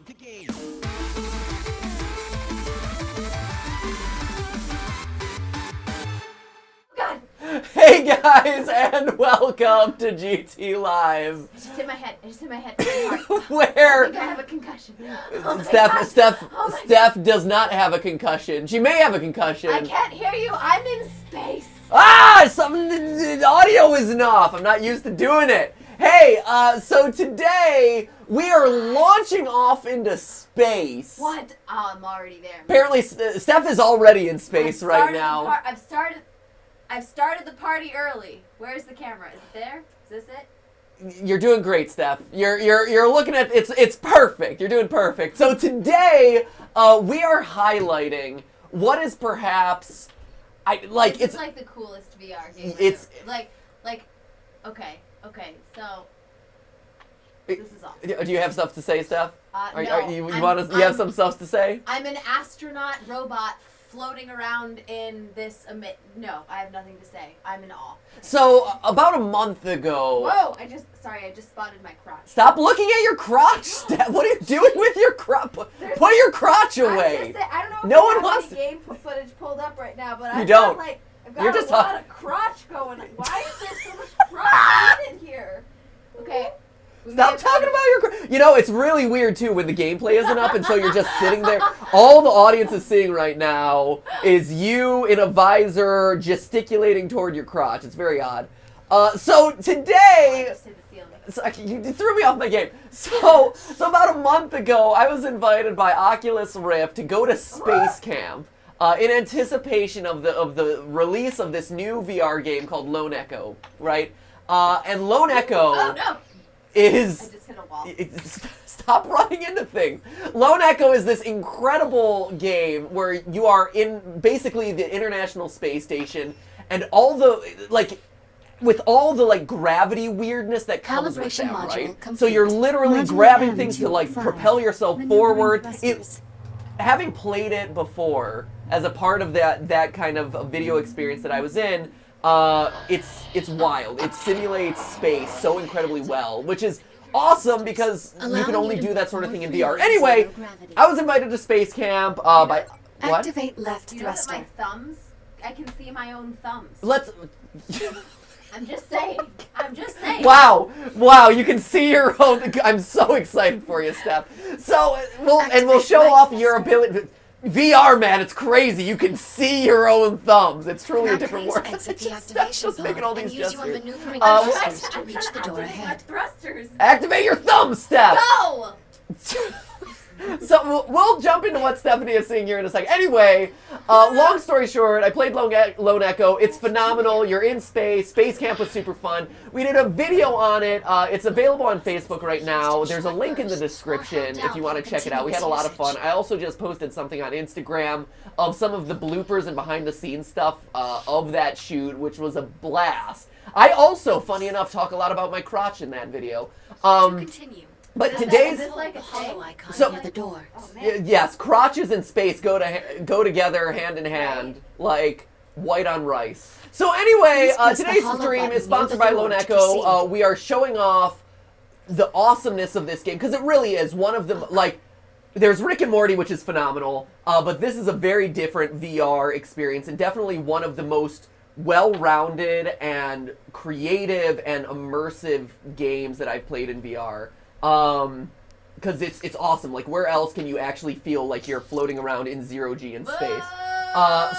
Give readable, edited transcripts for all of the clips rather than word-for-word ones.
God. Hey guys, and welcome to GTLive. I just hit my head. Really hard. Where I think I have a concussion. Oh my Steph God. Oh my Steph does not have a concussion. She may have a concussion. I can't hear you. I'm in space. The audio isn't off. I'm not used to doing it. Hey, so today we are launching off into space. What? Oh, I'm already there. Apparently, Steph is already in space right now. I've started the party early. Where's the camera? Is it there? Is this it? You're doing great, Steph. You're looking at it's perfect. You're doing perfect. So today, we are highlighting what is perhaps It's like the coolest VR game. It's like okay. So this is awesome. Do you have stuff to say, Steph? No. You have some stuff to say? I'm an astronaut robot floating around in this No, I have nothing to say. I'm in awe. So about a month ago. Whoa! I just spotted my crotch. Stop looking at your crotch, Steph. What are you doing with your crotch? Put your crotch away. I don't know if no one wants game footage pulled up right now, but I've got a lot of crotch going on. Why is there so much crotch in here? Okay. Stop talking about your crotch. You know, it's really weird too when the gameplay isn't up and so you're just sitting there. All the audience is seeing right now is you in a visor gesticulating toward your crotch. It's very odd. So today, you threw me off my game. So about a month ago, I was invited by Oculus Rift to go to Space Camp in anticipation of the release of this new VR game called Lone Echo, right? And Lone Echo. Oh no. I just hit a wall. Stop running into things. Lone Echo is this incredible game where you are in basically the International Space Station, and all the with all the gravity weirdness that comes with that, right? So you're literally grabbing things to propel yourself forward. Having played it before as a part of that kind of video experience that I was in. It's wild. It simulates space so incredibly well, which is awesome because you can only do that sort of thing in VR. Anyway, I was invited to Space Camp by what? Activate left thruster. My thumbs. I can see my own thumbs. Let's. I'm just saying. Wow, you can see your own. I'm so excited for you, Steph. So we'll show off your ability. VR, man, it's crazy. You can see your own thumbs. It's truly a different world. Exit the activation just making all these use your gestures. maneuvering to reach the door ahead. Thrusters. Activate your thumbs, Steph. Go. So we'll jump into what Stephanie is seeing here in a second. Anyway, long story short, I played Lone Echo. It's phenomenal. You're in space. Space Camp was super fun. We did a video on it. It's available on Facebook right now. There's a link in the description if you want to check it out. We had a lot of fun. I also just posted something on Instagram of some of the bloopers and behind-the-scenes stuff of that shoot, which was a blast. I also, funny enough, talk a lot about my crotch in that video. Continue. But today's Is this like a hollow icon So- near the door. Oh, man. yes, crotches and space go together hand in hand like white on rice. So anyway, Please press the today's hollow stream button is sponsored near by the door Lone to Echo. proceed. We are showing off the awesomeness of this game because it really is one of the there's Rick and Morty, which is phenomenal, but this is a very different VR experience and definitely one of the most well-rounded and creative and immersive games that I've played in VR. Because it's awesome. Like, where else can you actually feel like you're floating around in zero-G in space?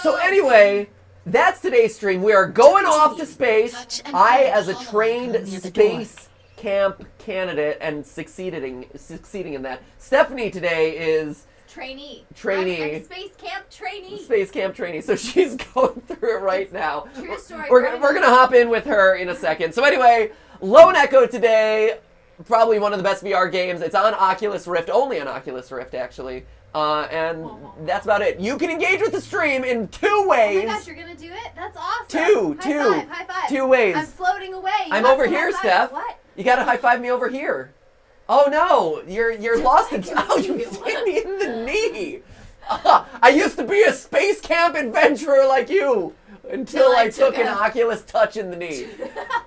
So anyway, that's today's stream. We are going off to space. I, as a trained space camp candidate and succeeding in that. Stephanie today is Trainee. Trainee. I'm Space Camp trainee. Space camp trainee. So she's going through it right now. True story. We're gonna hop in with her in a second. So anyway, Lone Echo today. Probably one of the best VR games. It's on Oculus Rift, only on Oculus Rift, actually. And that's about it. You can engage with the stream in 2 ways. Oh my gosh, you're gonna do it? That's awesome. High five. 2 ways. I'm floating away. I'm over here, Steph. What? You gotta high five me over here. Oh no, you're lost in. Oh, you hit me in the knee. I used to be a space camp adventurer like you. Until I took an Oculus touch in the knee.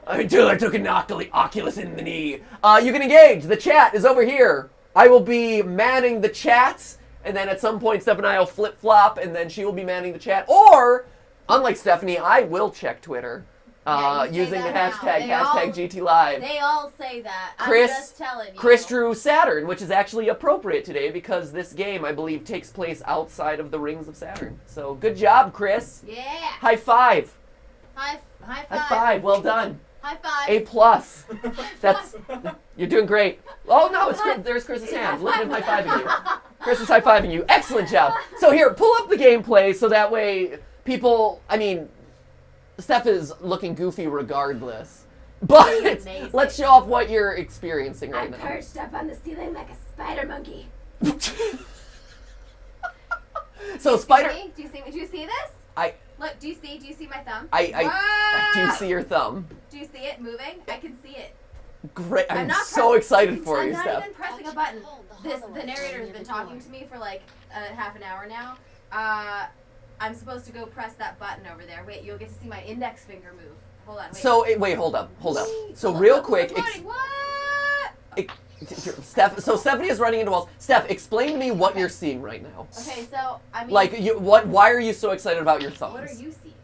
Until I took an Oculus in the knee. You can engage. The chat is over here I will be manning the chats, and then at some point Steph and I will flip-flop, and then she will be manning the chat. Or, unlike Stephanie, I will check Twitter Yeah, you say using the that hashtag, now. hashtag GTLive. They all say that. Chris- I'm just telling you. Chris drew Saturn, which is actually appropriate today because this game, I believe, takes place outside of the rings of Saturn. So good job, Chris. Yeah. High five. High five. High five. Well done. High five. A+. That's you're doing great. Oh no, it's Chris, there's Chris's hand. Look at him high fiving you. Chris is high fiving you. Excellent job. So here, pull up the gameplay so that way people. I mean, Steph is looking goofy regardless. But Amazing. let's show off what you're experiencing right I'm now. perched up on the ceiling like a spider monkey. So spider. Do you see? Do you see this? I Look. Do you see my thumb? I do see your thumb. Do you see it moving? I can see it. Great. I'm not so pressing- excited for I'm you, not Steph. even pressing a button. The The narrator has been talking to me for like half an hour now. I'm supposed to go press that button over there. Wait, you'll get to see my index finger move. Hold on. Wait. So wait, hold up. So real quick, What? Steph. So Stephanie is running into walls. Steph, explain to me what you're seeing right now. Okay, so I mean, Like you, what? Why are you so excited about your thumbs? what are you seeing?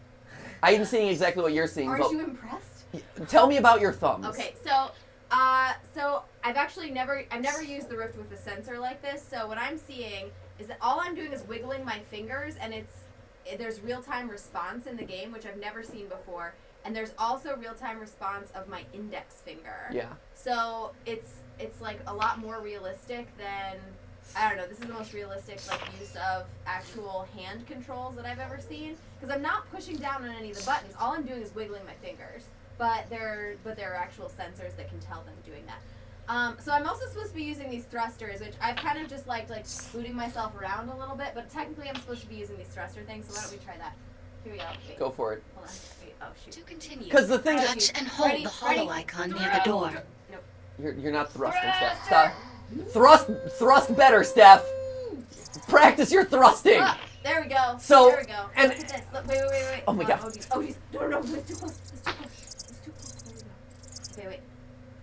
I am seeing exactly what you're seeing. Aren't But you impressed? tell me about your thumbs. Okay, so I've actually never used the Rift with a sensor like this. So what I'm seeing is that all I'm doing is wiggling my fingers, and there's real-time response in the game, which I've never seen before. And there's also real-time response of my index finger. Yeah. So it's like a lot more realistic than, I don't know, this is the most realistic like use of actual hand controls that I've ever seen. Because I'm not pushing down on any of the buttons. All I'm doing is wiggling my fingers. But there are actual sensors that can tell them doing that. So I'm also supposed to be using these thrusters, which I've kind of just liked like booting myself around a little bit. But technically I'm supposed to be using these thruster things. So why don't we try that? Here we go. Wait, Go for it. hold on. Wait, oh shoot. To continue, 'Cause the thing is- touch and hold Ready? the hollow Ready? icon near the door. You're not thrusting, Steph. Stop. Thrust better, Steph. Practice your thrusting. Ah, there we go. So, there we go. and- Look at this. Look, wait. Oh my Hold on. God. Oh geez. No, it's too close. It's too close. There we go. Okay, wait.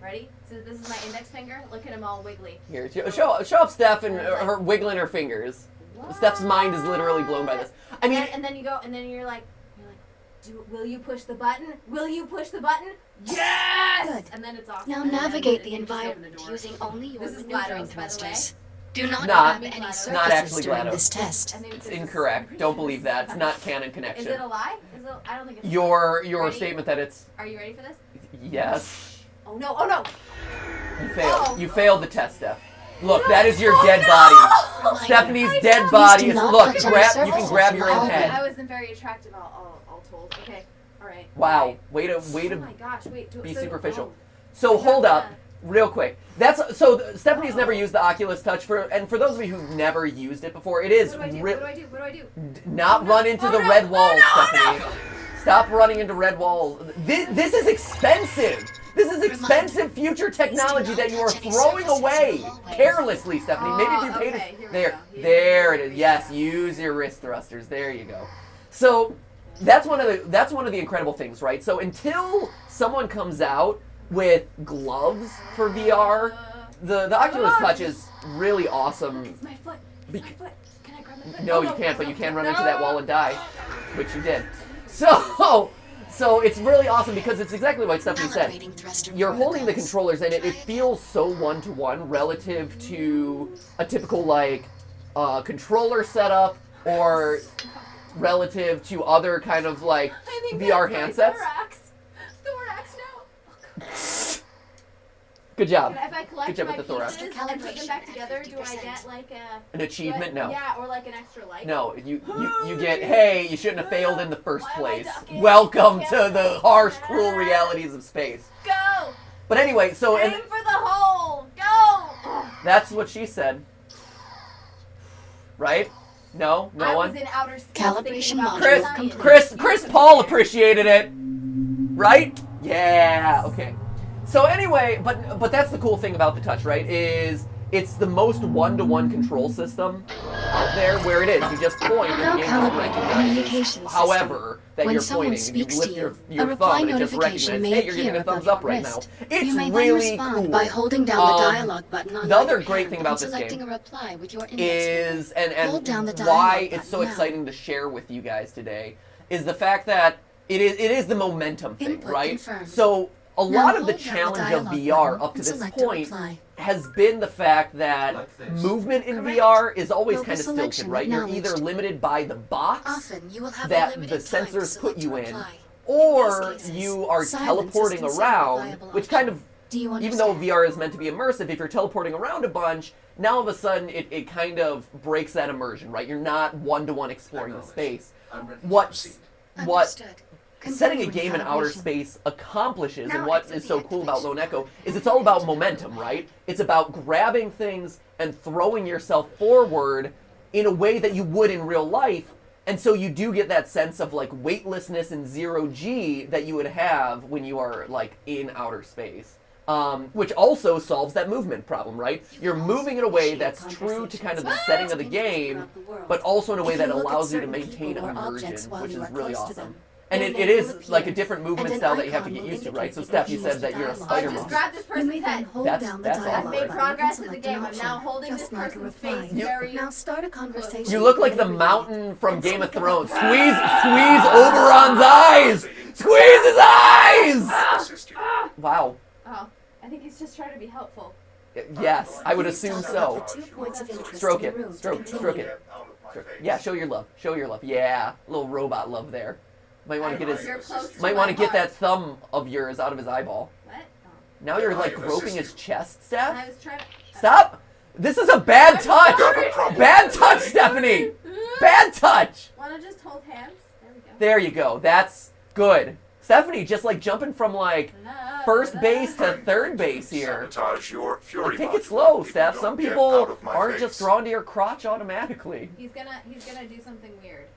Ready? So this is my index finger. Look at them all wiggly. Here, show off Steph and her wiggling her fingers. Steph's mind is literally blown by this. I mean, and then you go, and then you're like, will you push the button? Will you push the button? Yes! Good. And then it's off. Now and then navigate the you just open environment door. using only your This is maneuvering GLaDOS, by the way. thrusters. Do not Not- grab any not surfaces actually during GLaDOS. this test. And then it's this is- incorrect. Don't believe that. It's not canon Is it connection. a lie? I don't think it's. Your Ready? statement that it's Are you ready for this? yes. Oh no! Oh no! You failed. Oh. You failed the test, Steph. Look, No. that is your Oh, dead no! body. Stephanie's dead body. do not Look, touch any you can surfaces grab your with own the head. I wasn't very attractive, all told. Okay, all right. Wow. Right. Way to Oh my gosh! Wait. be so- superficial. oh. So I hold got up, real quick. Stephanie's never used the Oculus Touch and for those of you who've never used it before, it is What do I do? What do I do? not run into the red walls, Stephanie. Stop running into red walls. This is expensive. This is expensive future technology that you are throwing away carelessly, Stephanie. Maybe if you paid okay, here we there, go. there it Here is. we Yes, go. use your wrist thrusters. There you go. So that's one of the incredible things, right? So until someone comes out with gloves for VR, the Oculus Touch is really awesome. It's my foot. It's Bec- my foot. Can I grab my foot? No, Oh, you can't, but you can run no. into that wall and die, which you did. So it's really awesome because it's exactly what Stephanie said. Calibrating thruster You're holding the protocols. controllers and it feels so one-to-one relative to a typical like controller setup or relative to other kind of like I think VR that's my handsets. Thorax, no. Good job. If I collect Good job my with the thorax. pieces and put them back together, do I get like a... An achievement? No. Yeah, or like an extra light? No, you get, hey, you shouldn't have failed in the first Why am I place. ducking? Welcome I to can't the move. harsh, cruel realities of space. Go! But anyway, so Aim and for the hole! Go! that's what she said. Right? No? No I one? was in outer space Calibration thinking about module science. complete. Chris Paul appreciated it. Right? Yeah, okay. So anyway, but that's the cool thing about the Touch, right? Is it's the most one-to-one control system out there where it is. You just point and Now the game calibrate just your recognizes communication however that When you're someone pointing and you speaks lift to your you, a reply thumb and it just notification recognizes, may hey, you're giving a appear thumbs above up your right now. wrist. It's You may really then respond cool. by holding down the dialogue button on The your other right great hand thing about and this selecting game a reply with your index is, finger. and Hold down the why dialogue it's so button now. exciting to share with you guys today, is the fact that it is the momentum thing, Input right? confirmed. So a Now lot of the hold down the challenge of dialogue VR button up to and this select a point reply. has been the fact that Like this. movement in Correct. VR is always Focus kind of stilted, selection right? You're acknowledged. either limited by the box Often you will have that a the limited time to sensors put select you a in, reply. or In these cases, you are silence is teleporting considered a around, viable which option. kind of, Do you even though understand? VR is meant to be immersive, if you're teleporting around a bunch, now all of a sudden it kind of breaks that immersion, right? You're not one-to-one exploring the Acknowledged. space. I'm ready to What's proceed. what Understood. setting a Continuing game in outer calibration. space accomplishes, Now and what exit is the so cool about activation Lone Echo, mode is and it's all about enter the momentum, reply. right? It's about grabbing things and throwing yourself forward in a way that you would in real life, and so you do get that sense of like weightlessness and zero G that you would have when you are like in outer space. Which also solves that movement problem, right? You're moving in a way that's true to kind of the setting of the game, but also in a way that allows you to maintain immersion, which is really awesome. And it is like a different movement style that you have to get used to, right? So Steph, you said that you're a Oh, Spider-Man. just grab this You person's may then head. hold That's- down the that's dialogue all. I've made button progress and in the select an game. I'm option, now holding this just like a person's reply. face very... Now start a conversation. You look with like the everyone. mountain from And Game of speak Thrones. up. Squeeze Oberon's eyes! Squeeze his eyes! Assist you. Wow. Oh, I think he's just trying to be helpful. Yes, I would Please assume talk about so. the 2 points of interest Stroke in it. the room to Stroke continue. it. Get out of my face. Yeah, show your love. Show your love. Yeah, little robot love there. Might want to get You're his. close to Might my want to get heart. that thumb of yours out of his eyeball. What? Oh. Now you're like groping his chest, I Steph. was trying to... Stop! This is a bad touch. Got a problem. Bad touch, Stephanie. Bad touch. Want to just hold hands? There we go. There you go. That's good. Stephanie, just like jumping from like La, first la, base la. to third base here. Sabotage your fury Like, take module it slow, if you Steph. don't Some get people out of my aren't face. just drawn to your crotch automatically. He's gonna do something weird.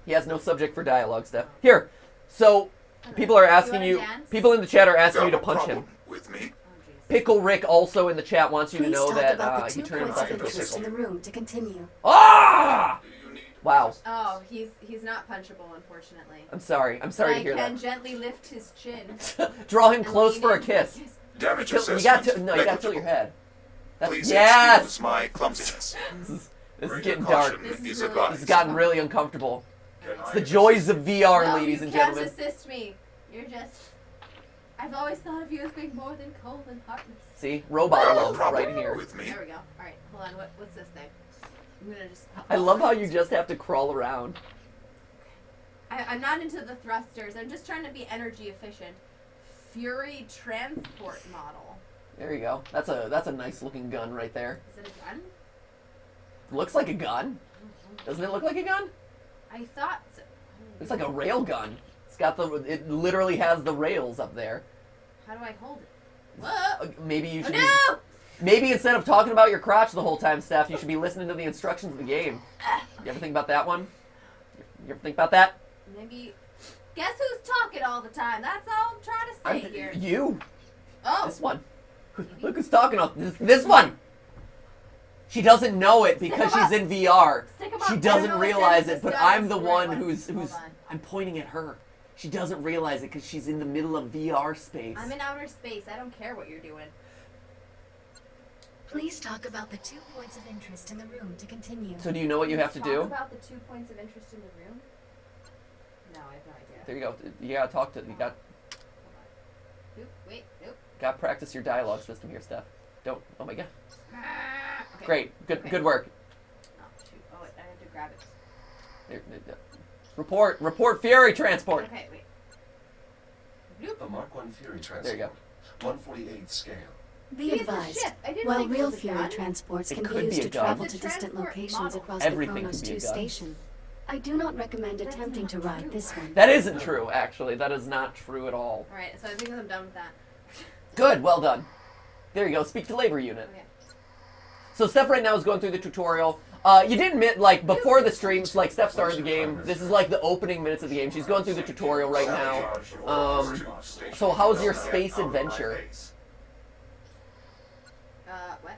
He has no subject for dialogue, Steph. Here. So, people are asking wanna you. dance? People in the chat are asking you Got to a punch problem him. with me? Oh, jeez. Pickle Rick also in the chat wants you to Please know talk that about the he 2 turned points of himself into a interest in pickle. the room to continue. Ah! Do you need? Wow. Oh, he's not punchable, unfortunately. I'm sorry. I'm sorry But to hear I can that. gently lift his chin. Draw him and close lean for a in. kiss. Damage You assessment. got to no. You got to tilt your negligible. head. That's Please yes. excuse my clumsiness. This is Greater getting dark. caution This is is really- advised. This has gotten really uncomfortable. Can It's I the joys of VR, No, ladies you and can't gentlemen. assist me. You're just... I've always thought of you as being more than cold and heartless. See, robot Got a love problem right here. with me? There we go. Alright, hold on. What's this thing? I'm gonna just... I love how you just have to crawl around. I'm not into the thrusters. I'm just trying to be energy efficient. Fury transport model. There you go. That's a nice looking gun right there. Is it a gun? Looks like a gun. Doesn't it look like a gun? I thought so. It's like a rail gun. It's got the. It literally has the rails up there. How do I hold it? Whoa! Maybe you Oh should. no! Maybe instead of talking about your crotch the whole time, Steph, you should be listening to the instructions of the game. You ever think about that one? You ever think about that? Maybe. Guess who's talking all the time? That's all I'm trying to say here. You. Oh! This one. Look who's talking on this one. She doesn't know it because Stick 'em she's in VR. Stick 'em She up. I don't doesn't know what realize this it, but gun I'm is the right one one. who's Hold on. I'm pointing at her. She doesn't realize it because she's in the middle of VR space. I'm in outer space. I don't care what you're doing. Please talk about the 2 points of interest in the room to continue. So do you know what you have to Talk do? about the 2 points of interest in the room? No, I have no idea. There you go. You gotta talk to. You got Oop, wait, nope. got practice your dialogue system here, Steph. Don't. Oh my god. Okay. Great. Good. Okay. Good work. Oh, shoot. Oh, wait, I have to grab it. There. Report Fury transport. Okay, wait. The Mark 1 Fury transport. There you go. 148 scale. Be It's a advised, ship. I didn't while think it real was a Fury gun. transports It can could be be used a to gun. travel It's to a distant transport locations model. across Everything the Chronos could be a 2 gun. station, I do not recommend That's attempting to not ride true. this one. That isn't true, actually. That is not true at all. Alright, so I think I'm done with that. Good. Well done. There you go. Speak to labor unit. Okay. So Steph right now is going through the tutorial. You didn't admit, like, before the streams, like, Steph started the game. This is, like, the opening minutes of the game. She's going through the tutorial right now. So how's your space adventure? What?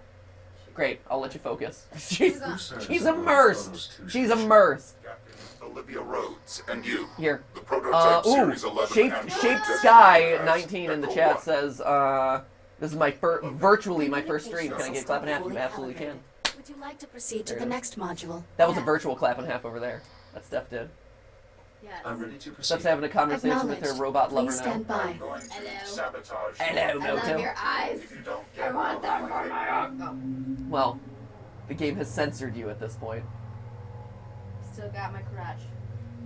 Great, I'll let you focus. She's Who she's immersed. She's immersed. Captain Olivia Rhodes, and you. Here. The prototype Ooh, Series 11 Shaped android Sky designated 19 in the as chat Echo says, this is my virtually my first stream. Can I get clap in half? You absolutely can. Would you like to proceed to There the it is. next module? That was a virtual clap in half over there. That Steph did. Yes. I'm ready to proceed. Steph's having a conversation with her robot lover Please now. stand by. I'm going to Hello. sabotage Hello, I your love Moto. your eyes. If you don't I get want them one, for my own. Well, the game has censored you at this point. Oh, still got my crotch.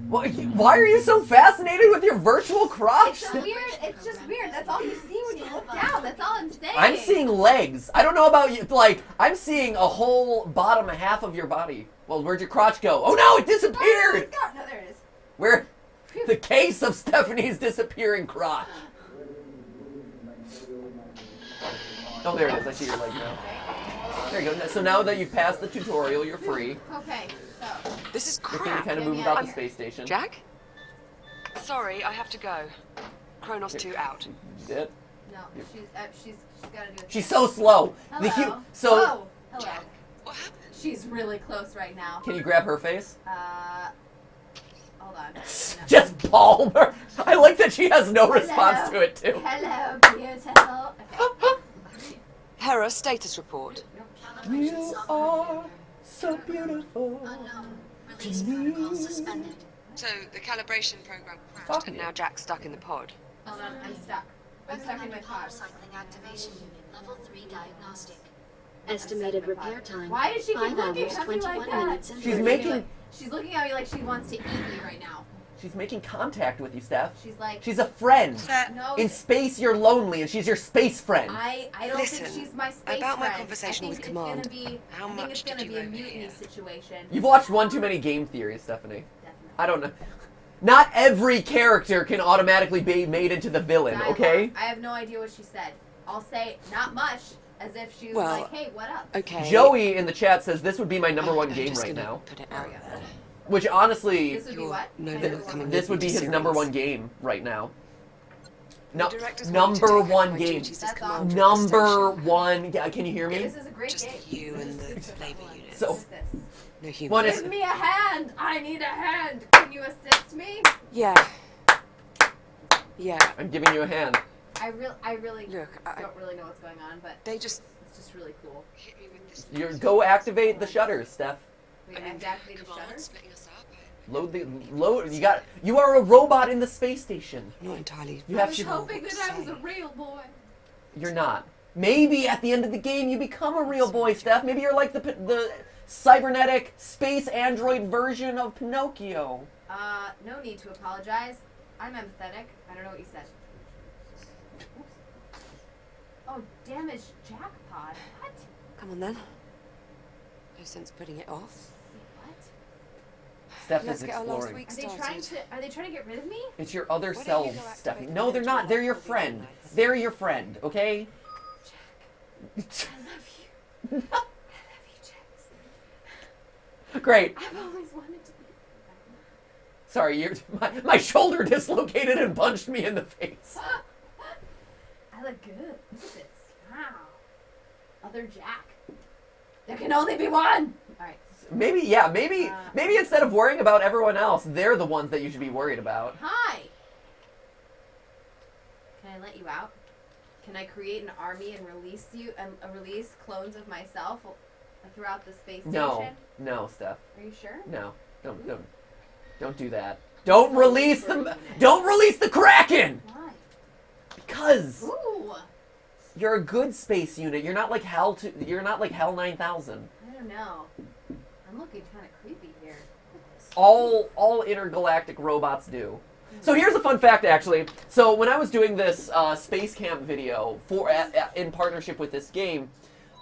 Why are you so fascinated with your virtual crotch? It's weird. It's just weird. That's all you see when you look down. That's all I'm saying. I'm seeing legs. I don't know about you. Like, I'm seeing a whole bottom half of your body. Well, where'd your crotch go? Oh no, it disappeared! No, there it is. Where? The case of Stephanie's disappearing crotch. Oh, there it is. I see your leg now. There you go. So now that you've passed the tutorial, you're free. Okay, so. This is You're free to crap. kind of Yeah, move yeah. about the space station. Jack? Sorry, I have to go. Kronos 2 out. Did? No, she's gotta do it. She's so slow. Hello. So, Whoa. Hello. What happened? She's really close right now. can you grab her face? Hold on. No. Just palm her. I like that she has no response to it too. Hello, beautiful. Okay. Hera, status report. You are so beautiful. Unknown. Release protocol suspended. So, the calibration program crashed, Fuck and you. now Jack's stuck in the pod. Hold on, I'm stuck. I'm stuck in my Power pod. cycling activation unit, level 3 diagnostic. Estimated repair time. Why does she keep 5 looking hours, at me 21 like that? minutes and She's 30 making She's looking at me like she wants to eat me right now. she's making contact with you, Steph. She's like, She's a friend. no. In space, you're lonely, and she's your space friend. I don't Listen, think she's my space about my friend. conversation I with think Command, It's gonna be, how I think much it's did gonna you be a overhear? mutiny situation. You've watched one too many game theories, Stephanie. Definitely. I don't know. Not every character can automatically be made into the villain, Dialogue. okay? I have no idea what she said. I'll say not much, as if she was Well, like, "Hey, what up?" Okay. Joey in the chat says this would be my number one I'm game just right gonna now. Put it There out we go. there. Which honestly, This would be You're what? no My longer number one coming game. this would be his Series. number one game right now. No, The directors want me to number take over one my game. duties as That's commander awesome. of the Number station. one. Yeah, can you hear me? This is a great Just game. you and the labor units. So- What is this? No human. One is- Give me a hand. I need a hand. Can you assist me? Yeah. Yeah. I'm giving you a hand. I really Look, I don't really know what's going on, but they just it's just really cool. hit me with this. Go activate the shutters, Steph. Wait, I I mean, have to activate the come on, shutters. splitting us up. Load. You are a robot in the space station. I'm not entirely. You I have was to. hoping that I was a real boy. You're not. Maybe at the end of the game you become a real boy, Steph. Maybe you're like the cybernetic space android version of Pinocchio. No need to apologize. I'm empathetic. I don't know what you said. Oops. Oh, damaged jackpot. What? Come on then. No sense putting it off. What? Steph Let's is get our last exploring. week Are they trying to get rid of me? It's your other Why don't you selves, go activate Stephanie. the No, they're not. They're your virtual friend. lights? They're your friend, okay? I love you. I love you, Jax. Great. I've always wanted to be. Sorry, my shoulder dislocated and punched me in the face. I look good. Look at this. Wow. Other Jack. There can only be one. All right. Maybe instead of worrying about everyone else, they're the ones that you should be worried about. Hi. Can I let you out? Can I create an army and release you and release clones of myself throughout the space station? No, Steph. Are you sure? No, don't do that. Don't release the Kraken. Why? Because Ooh. you're a good space unit. You're not like You're not like Hell 9000. I don't know. I'm looking kind of creepy here. All intergalactic robots do. So here's a fun fact, actually. So when I was doing this space camp video in partnership with this game,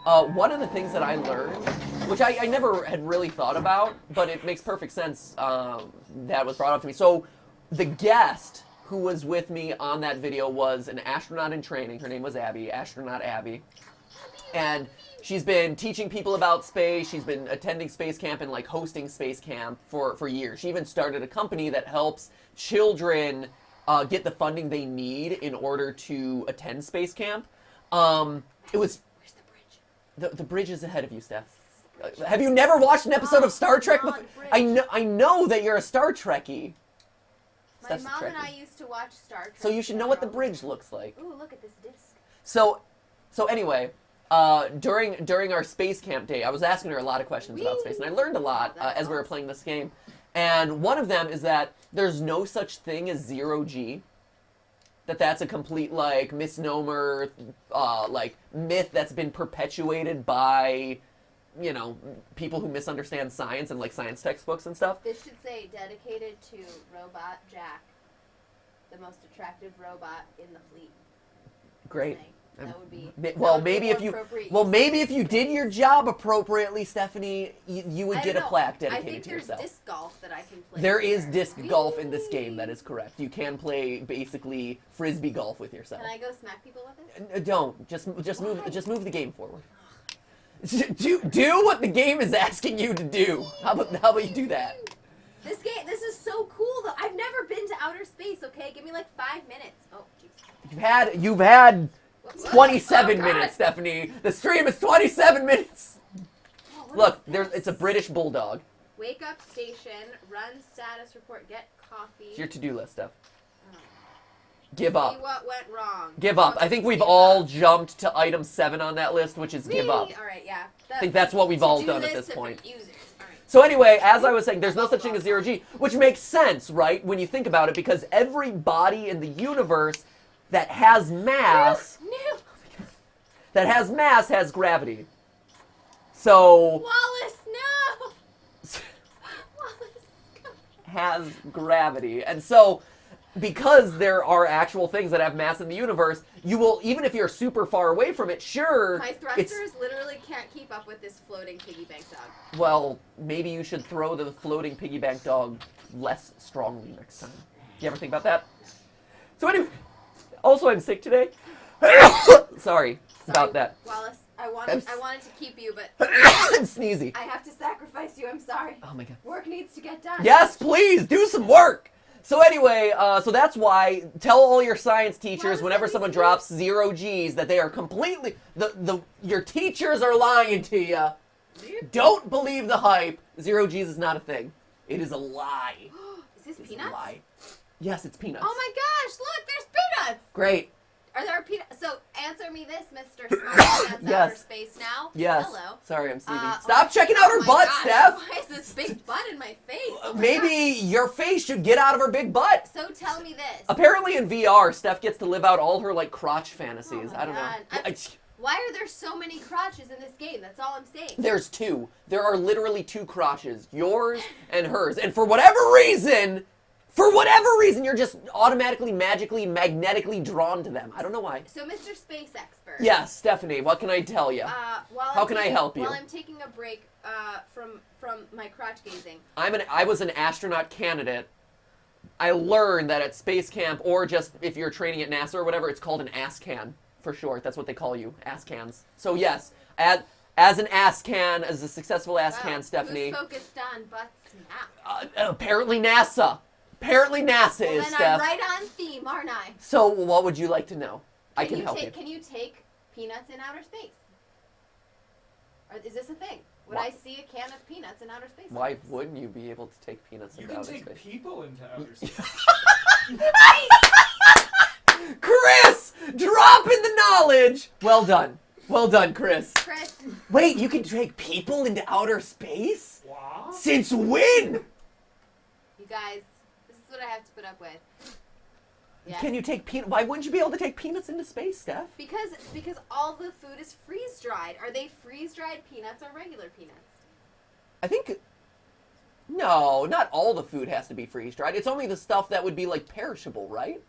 one of the things that I learned, which I never had really thought about, but it makes perfect sense that was brought up to me. So the guest who was with me on that video was an astronaut in training. Her name was Abby, astronaut Abby. And she's been teaching people about space. She's been attending space camp and like hosting space camp for years. She even started a company that helps children get the funding they need in order to attend space camp. It was Where's the bridge? The bridge is ahead of you, Steph. Have you never watched an episode of Star Trek before? I know that you're a Star Trekkie. My Steph's a mom and Trekkie. I used to watch Star Trek. So you should know what the bridge looks like. Ooh, look at this disc. So anyway, during our space camp day, I was asking her a lot of questions about space, and I learned a lot as we were playing this game. And one of them is that there's no such thing as 0G. That's a complete, like, misnomer, like, myth that's been perpetuated by, you know, people who misunderstand science and, like, science textbooks and stuff. This should say dedicated to Robot Jack, the most attractive robot in the fleet. Great. That would be. Maybe if you did your job appropriately, Stephanie, you would get a plaque dedicated to yourself. I think there's disc golf that I can play. There is disc golf in this game. That is correct. You can play basically frisbee golf with yourself. Can I go smack people with it? Don't. Just move the game forward. Do what the game is asking you to do. How about you do that? This is so cool though. I've never been to outer space. Okay, give me like 5 minutes. Oh, jeez. You've had 27 minutes, Stephanie. The stream is 27 minutes. Oh, Look, it's a British bulldog. Wake up station, run status report, get coffee. It's your to-do list, Steph. Oh. Give up. See what went wrong. Give up. I think we've all jumped to item 7 on that list, which is give up. All right, yeah. I think that's what we've all done at this point. Users. All right. So anyway, as I was saying, there's no such thing as 0G, which makes sense, right, when you think about it, because every body in the universe that has mass... has gravity. So... Wallace, no! Wallace, has gravity. And so, because there are actual things that have mass in the universe, you will, even if you're super far away from it, sure... My thrusters literally can't keep up with this floating piggy bank dog. Well, maybe you should throw the floating piggy bank dog less strongly next time. You ever think about that? So anyway... Also, I'm sick today. Sorry about that. Wallace, I wanted to keep you, but I'm sneezy. I have to sacrifice you. I'm sorry. Oh my god. Work needs to get done. Yes, please do some work. So anyway, so that's why tell all your science teachers whenever someone drops 0Gs that they are completely your teachers are lying to you. Don't believe the hype. 0Gs is not a thing. It is a lie. Is this It's peanuts? a lie. Yes, it's peanuts. Oh my gosh! Look, there's peanuts. Great. Are there peanuts? So answer me this, Mr. Smart Pants Yes. Outer Space now. Yes. Hello. Sorry, I'm Stevie. Stop checking out her my butt, gosh, Steph. Why is this big butt in my face? Oh my Maybe your face should get out of her big butt. gosh. So tell me this. Apparently in VR, Steph gets to live out all her, like, crotch fantasies. Oh my I don't God. know. Why are there so many crotches in this game? That's all I'm saying. There's 2. There are literally 2 crotches. Yours and hers. And for whatever reason, you're just automatically, magically, magnetically drawn to them. I don't know why. So, Mr. Space Expert. Yes, Stephanie, what can I tell you? How can I help you? While I'm taking a break from my crotch gazing. I was an astronaut candidate. I learned that at space camp, or just if you're training at NASA or whatever, it's called an ass can, for short. That's what they call you, ass cans. So yes, as an ass can, as a successful ass can, Stephanie. Who's focused on butts now? Apparently NASA. Apparently NASA Well, is, then Steph. I'm right on theme, aren't I? So what would you like to know? I can help you. Can you take peanuts in outer space? Or is this a thing? Would Why- I see a can of peanuts in outer space? Why wouldn't you be able to take peanuts You into can outer take space? people into outer space. Chris! Dropping the knowledge! Well done. Well done, Chris. Chris, Wait, you can take people into outer space? Wow. Since when? you guys, this is what I have to put up with. Yeah. Can you take peanut? Why wouldn't you be able to take peanuts into space, Steph? Because all the food is freeze dried. Are they freeze dried peanuts or regular peanuts? I think. No, not all the food has to be freeze dried. It's only the stuff that would be like perishable, right?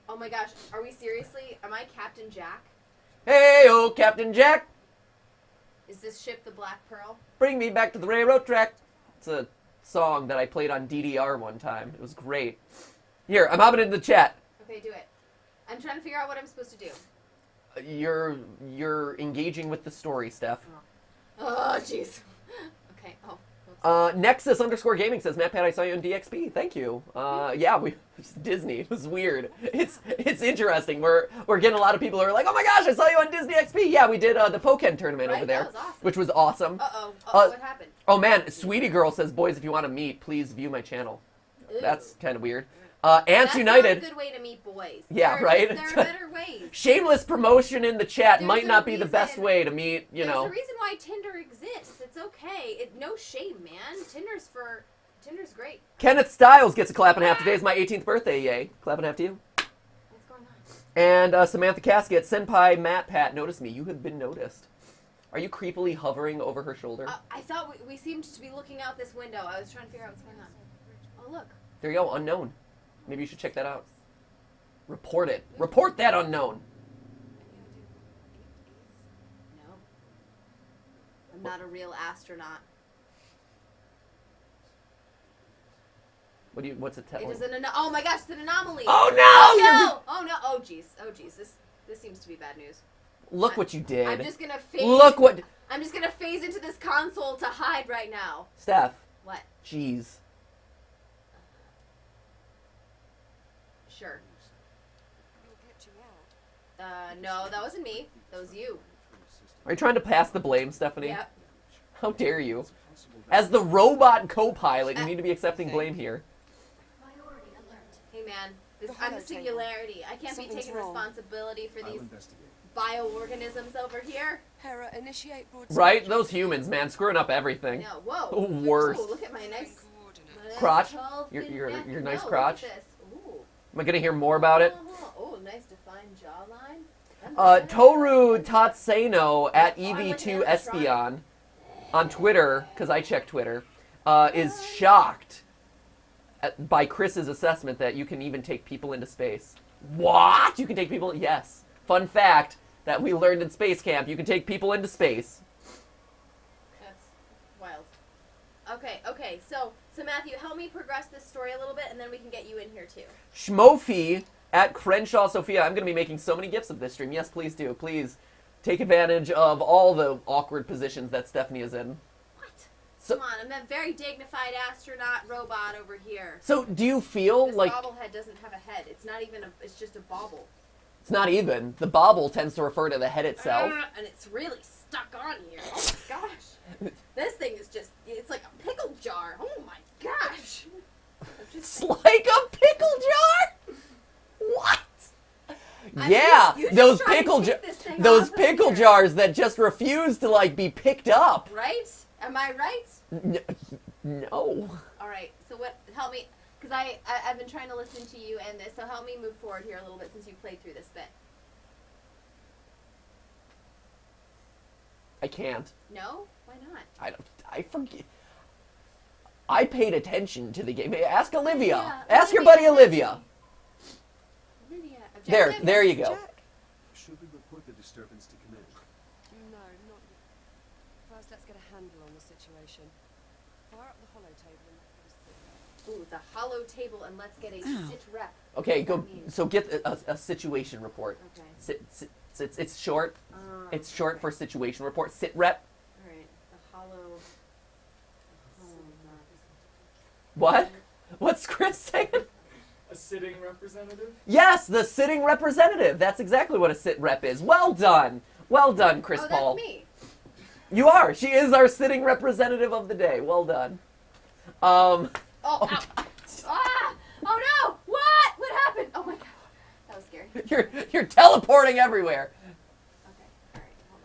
Oh my gosh, are we seriously? Am I Captain Jack? Hey, oh, Captain Jack, Is this ship the Black Pearl? bring me back to the railroad track. It's a song that I played on DDR one time. It was great. Here, I'm hopping into the chat. Okay, do it. I'm trying to figure out what I'm supposed to do. You're engaging with the story, Steph. Oh, jeez. Okay. Oh, Nexus _ gaming says, Matt Pat, I saw you on DXP. Thank you. Yeah, Disney. It was weird. It's interesting. We're getting a lot of people who are like, oh my gosh, I saw you on Disney XP. Yeah, we did the Pokken tournament over there, That was awesome. which was awesome. What happened? Oh man, Sweetie Girl says, boys, if you want to meet, please view my channel. Ew. That's kind of weird. That's Ants United. not a good way to meet boys. Yeah, right? There are better ways. Shameless promotion in the chat There's might a not be the best reason- way to meet, you There's know. a reason why Tinder exists. It's okay. No shame, man. Tinder's great. Kenneth Styles gets a clap and a half. Today is my 18th birthday, yay. Clap and a half to you. What's going on? And Samantha Casket, Senpai Matt Pat, notice me. You have been noticed. Are you creepily hovering over her shoulder? I thought we seemed to be looking out this window. I was trying to figure out what's going on. Oh, look. There you go, unknown. Maybe you should check that out. Report it. Report that unknown. No. I'm not a real astronaut. What's it telling? It is oh my gosh, it's an anomaly. Oh no! No! Oh no! Oh jeez. Oh jeez. This seems to be bad news. Look what you did. I'm just gonna phase. Look what... I'm just gonna phase into this console to hide right now. Steph. What? Jeez. Sure. No, that wasn't me. That was you. Are you trying to pass the blame, Stephanie? Yep. How dare you? As the robot co-pilot, you need to be accepting blame here. Priority alert. Hey man, The I'm a holotape. singularity. I can't be Something's taking wrong. responsibility for I'll these investigate. bioorganisms over here. Hera, initiate broadside. Right? Those humans, man, screwing up everything. No, whoa. Worst. Ooh, look at my nice Coordinate. Crotch? tall, Your- thin your- neck. your nice No, crotch? Look at this. Ooh. Am I going to hear more about it? Oh, nice defined jawline. Toru Tatseno at Oh, I'm looking EV2 at the Espion on Twitter, because I check Twitter, is shocked by Chris's assessment that you can even take people into space. What? You can take people? Yes. Fun fact that we learned in space camp. You can take people into space. That's wild. Okay. So Matthew, help me progress this story a little bit, and then we can get you in here too. Schmofi at Crenshaw Sophia. I'm going to be making so many gifs of this stream. Yes, please do. Please take advantage of all the awkward positions that Stephanie is in. What? So- Come on, I'm a very dignified astronaut robot over here. So, do you feel This like bobblehead doesn't have a head. It's not even it's just a bobble. it's not even? The bobble tends to refer to the head itself. And it's really stuck on here. Oh my gosh. This thing is it's like a pickle jar. Oh my gosh. It's like a pickle jar. What? I Yeah, mean, you just those try to pickle take this thing those off of pickle here. jars that just refuse to like be picked up. Right? Am I right? No. All right. So help me, because I've been trying to listen to you and this. So help me move forward here a little bit since you played through this bit. I can't. No? Why not? I forget. I paid attention to the game. Ask Olivia. Olivia. Ask your buddy Olivia. Lydia, There, objective. there you go. Jack? Should we report the disturbance to command? No, not yet. First, let's get a handle on the situation. Fire up the holotable and let's get a Ooh, the hollow table, and let's get a sit rep. Okay, What go. does that mean? So get a situation report. Okay. It's short. It's short okay. for situation report. Sit rep. All right. The hollow. What? What's Chris saying? A sitting representative? Yes, the sitting representative. That's exactly what a sit rep is. Well done. Well done, Chris Oh, Paul. that's me. You are. She is our sitting representative of the day. Well done. Oh, ow. Ah! Oh no! What? What happened? Oh my gosh. That was scary. You're teleporting everywhere. Okay. All right. Hold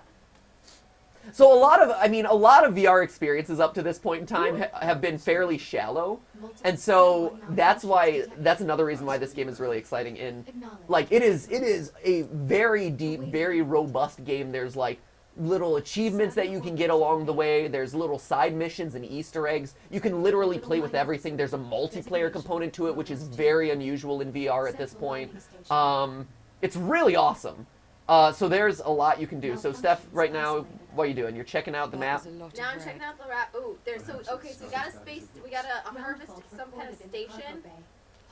on. So a lot of VR experiences up to this point in time have been fairly shallow, and so that's another reason why this game is really exciting. Like it is a very deep, very robust game. There's like little achievements that you can get along the way. There's little side missions and Easter eggs. You can literally play with everything. There's a multiplayer component to it, which is very unusual in VR at this point. It's really awesome. So there's a lot you can do. So Steph, right now, what are you doing? You're checking out the map. Now I'm checking out the wrap. Ooh, there's so we got a space. We got a harvest, some kind of station.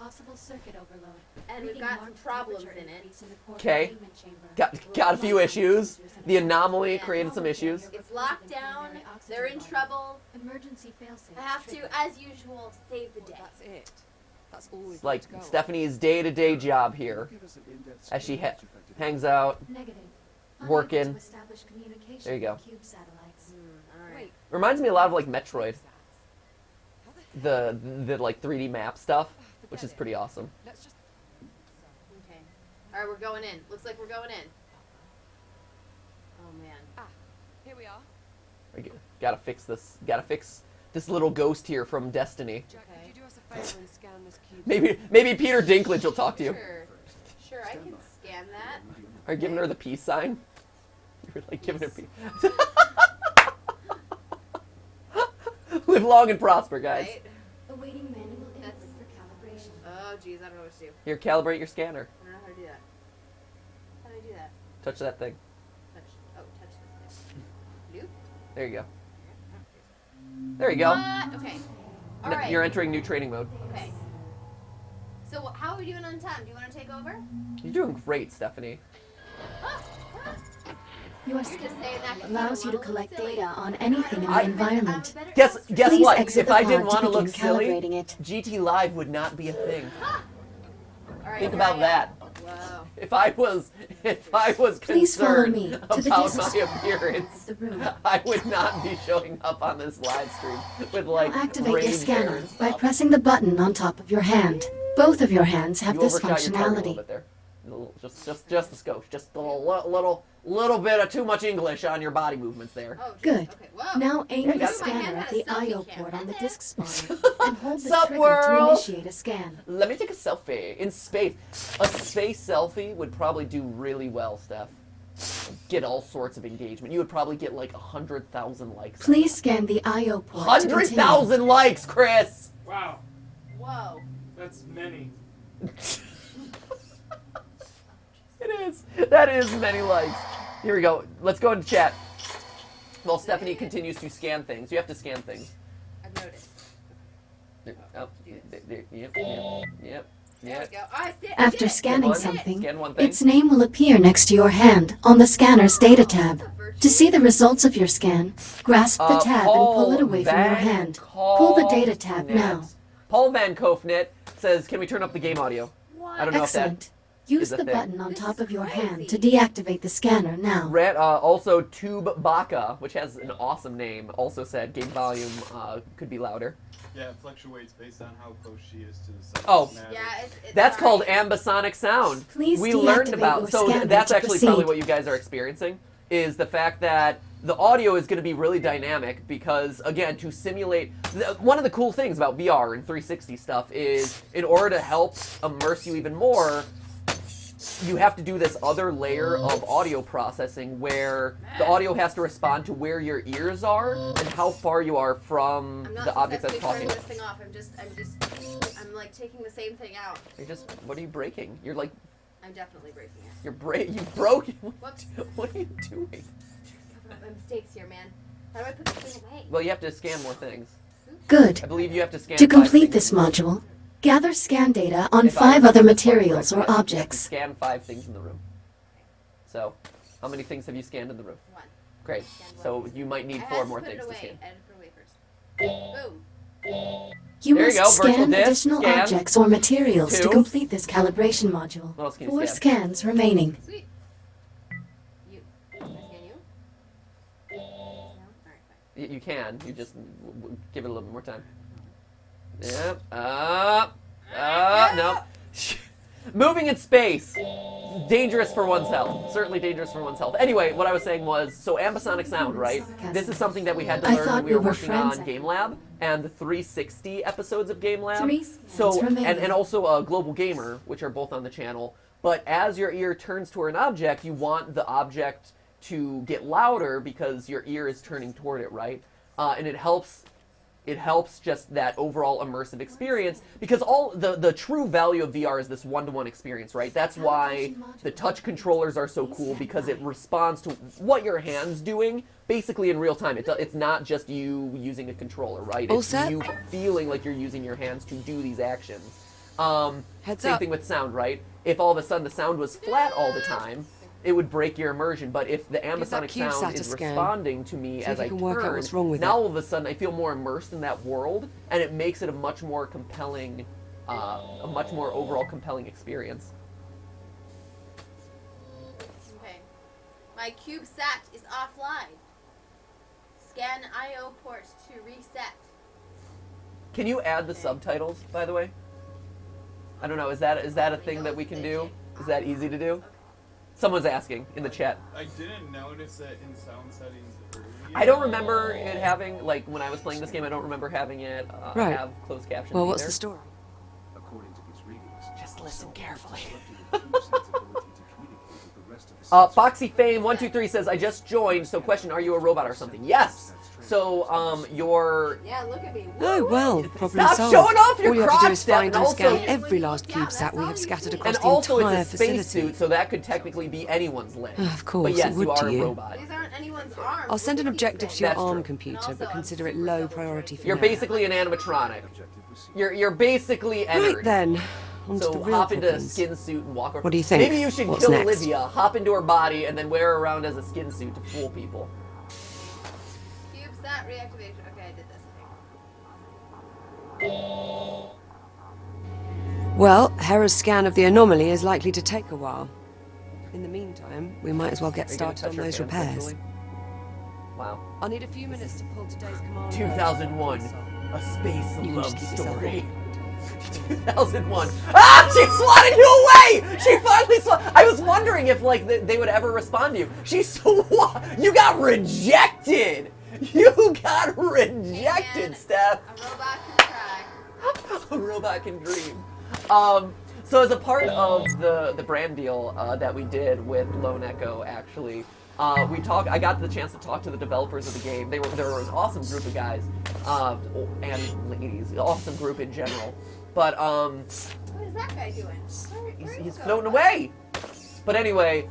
possible circuit overload. And we've got some problems in it. Okay. Got a few issues. The anomaly created some issues. It's locked down. They're in trouble. Emergency failsafe. I have to, as usual, save the day. That's it. That's all we've It's like got to go on. Stephanie's day-to-day job here, Give us an in-depth as she schedule of what you hangs out. Negative. Working. Unable to establish communication There you go. with Cube satellites. Alright. Wait, Reminds me a lot of like Metroid, how the the like 3D map stuff, which forget is it. pretty awesome. Let's just. Okay. Alright, we're going in. Looks like we're going in. Oh man. Here we are. Gotta fix this. Gotta fix this little ghost here from Destiny. Jack, Okay. could you do us a favor and scan this cube? Maybe Peter Dinklage will talk to you. Sure. Sure, I can scan that. Are you giving her the peace sign? You're like giving her peace. Live long and prosper, guys. Right? Awaiting manual input That's- for calibration. Oh jeez, I don't know what to do. Here, calibrate your scanner. I don't know how to do that. How do I do that? Touch that thing. Touch. Oh, touch this thing. Nope. There you go. There you go. What? Okay. Alright. You're entering new training mode. Okay. So how are we doing on time? Do you want to take over? You're doing great, Stephanie. Your You're just saying that 'cause allows you to I don't wanna collect look silly. data on anything in the I- environment. Guess Please what? exit If the I didn't pod want to begin look silly, calibrating it. GTLive would not be a thing. Alright, Think here about I am. that. Whoa. If I was Please follow concerned me to the about disc my spot appearance, of the room. I would not be showing up on this live stream with like Now activate your rage hair scanner and by stuff. pressing the button on top of your hand. Both of your hands have You this overshot your target a little functionality. bit there. Just the scope. Just a little bit of too much English on your body movements there. Oh, geez. Good. Okay. Whoa. Now aim Yeah, the got it. scanner at the I/O port on the disc spine and hold the Sup, trigger world? to initiate a scan. Let me take a selfie in space. A space selfie would probably do really well, Steph. Get all sorts of engagement. You would probably get like 100,000 likes. Please scan the I/O port to continue. 100,000 likes, Chris. Wow, Whoa. that's many. It is. That is many likes. Here we go. Let's go into chat. While Stephanie continues to scan things. You have to scan things. I've noticed. Oh, yep. There we go. Oh, I did After it. scanning one. something, Scan one thing. its name will appear next to your hand on the scanner's data tab. To see the results of your scan, grasp the tab and pull it away from your hand. Pull the data tab now. Paul Van Kofnet says, "Can we turn up the game audio?" I don't know if that. Excellent. Use is a the thing. button on This top is of your hand to crazy. deactivate the scanner now. Also, Tube Baka, which has an awesome name, also said game volume could be louder. Yeah, it fluctuates based on how close she is to the subject Oh. matter. Yeah, it's That's called alright. ambisonic sound. Please We learned deactivate about your so scanner that's to actually probably proceed. what you guys are experiencing is the fact that the audio is going to be really dynamic because again to simulate one of the cool things about VR and 360 stuff is in order to help immerse you even more you have to do this other layer of audio processing where the audio has to respond to where your ears are and how far you are from I'm not the object that's successfully talking. turning this thing off. I'm like taking the same thing out. What are you breaking? You're like I'm definitely breaking it. you broke it. Whoops. What are you doing? Cover up my mistakes here, man. How do I put this thing away? Well, you have to scan more things. Good. I believe you have to scan. To 5 complete things this in the room. module, gather scan data on If I 5 remember other this part materials or correctly, you have to objects. Scan 5 things in the room. So, how many things have you scanned in the room? One. Great. Scanned So one. you might need I 4 had more to put things it to away. scan. I had to put it away first. Boom. You There you must go, virtual scan disk, additional scan. objects or materials 2. to complete this calibration module. What else can you 4 scan? scans remaining. Sweet. You. Can I scan you? No? Alright, fine. You can. You just give it a little bit more time. Yep. No. Moving in space. Dangerous for one's health. Certainly dangerous for one's health. Anyway, what I was saying was, so ambisonic sound, right? This is something that we had to I learn thought when we we were were working friends. on Game Lab and the 360 episodes of Game Lab. 3 scans So remaining. and also Global Gamer, which are both on the channel. But as your ear turns toward an object, you want the object to get louder because your ear is turning toward it, right? And it helps just that overall immersive experience because all the true value of VR is this one-to-one experience, right? That's why the touch controllers are so cool because it responds to what your hand's doing basically in real time. It's not just you using a controller, right? All It's set? you feeling like you're using your hands to do these actions. Heads Same up. thing with sound, right? If all of a sudden the sound was flat all the time, it would break your immersion. But if the ambisonic CubeSat sound a is scan. responding to me See as if I you can work out turn, what's wrong with now it. all of a sudden I feel more immersed in that world, and it makes it a much more compelling, a much more overall compelling experience. Okay. My CubeSat is offline. Scan IO port to reset. Can you add the subtitles, by the way? I don't know. Is that a thing that we can do? Is that easy to do? Someone's asking in the chat. I didn't notice that in sound settings earlier. I don't remember it having, like, when I was playing this game, I don't remember having it Right. have closed captions Well, what's either. the story? According to these readings, Just listen carefully. Foxy Fame 123 says, I just joined, so question, are you a robot or something? Yes! So, you're... Yeah, look at me. Oh, well, problem Stop solved. showing off your All you have to crotch, do is Steph, find and and scan also- every last Yeah, CubeSat that's we all have you scattered do. across And the also, entire it's a facility. spacesuit, so that could technically be anyone's leg. Of course, But yes, it would you are to a you. robot. These aren't anyone's arms. I'll send an Look at these objective to things. your That's ARM true. computer, And also, but I'm consider it super low double priority for You're now. basically an animatronic. You're basically Right Ennard. then, on to the So real hop into a problems. skin suit and walk around. What do you think? Maybe you should What's kill next? Olivia, hop into her body, and then wear her around as a skin suit to fool people. CubeSat reactivation. Okay, I did this. Well, Hera's scan of the anomaly is likely to take a while. In the meantime, we might as well get Are you gonna started touch on her those hand repairs. sexually? Wow. I'll need a few minutes to pull today's command. 2001, a space You can love just keep yourself story. 2001. Ah! She swatted you away! She finally I was wondering if, like, they would ever respond to you. You got rejected! You got rejected, man. Steph! A robot can try. A robot can dream. So as a part of the brand deal that we did with Lone Echo, actually, I got the chance to talk to the developers of the game. They were an awesome group of guys and ladies, awesome group in general. But What is that guy doing? he's floating away. But anyway,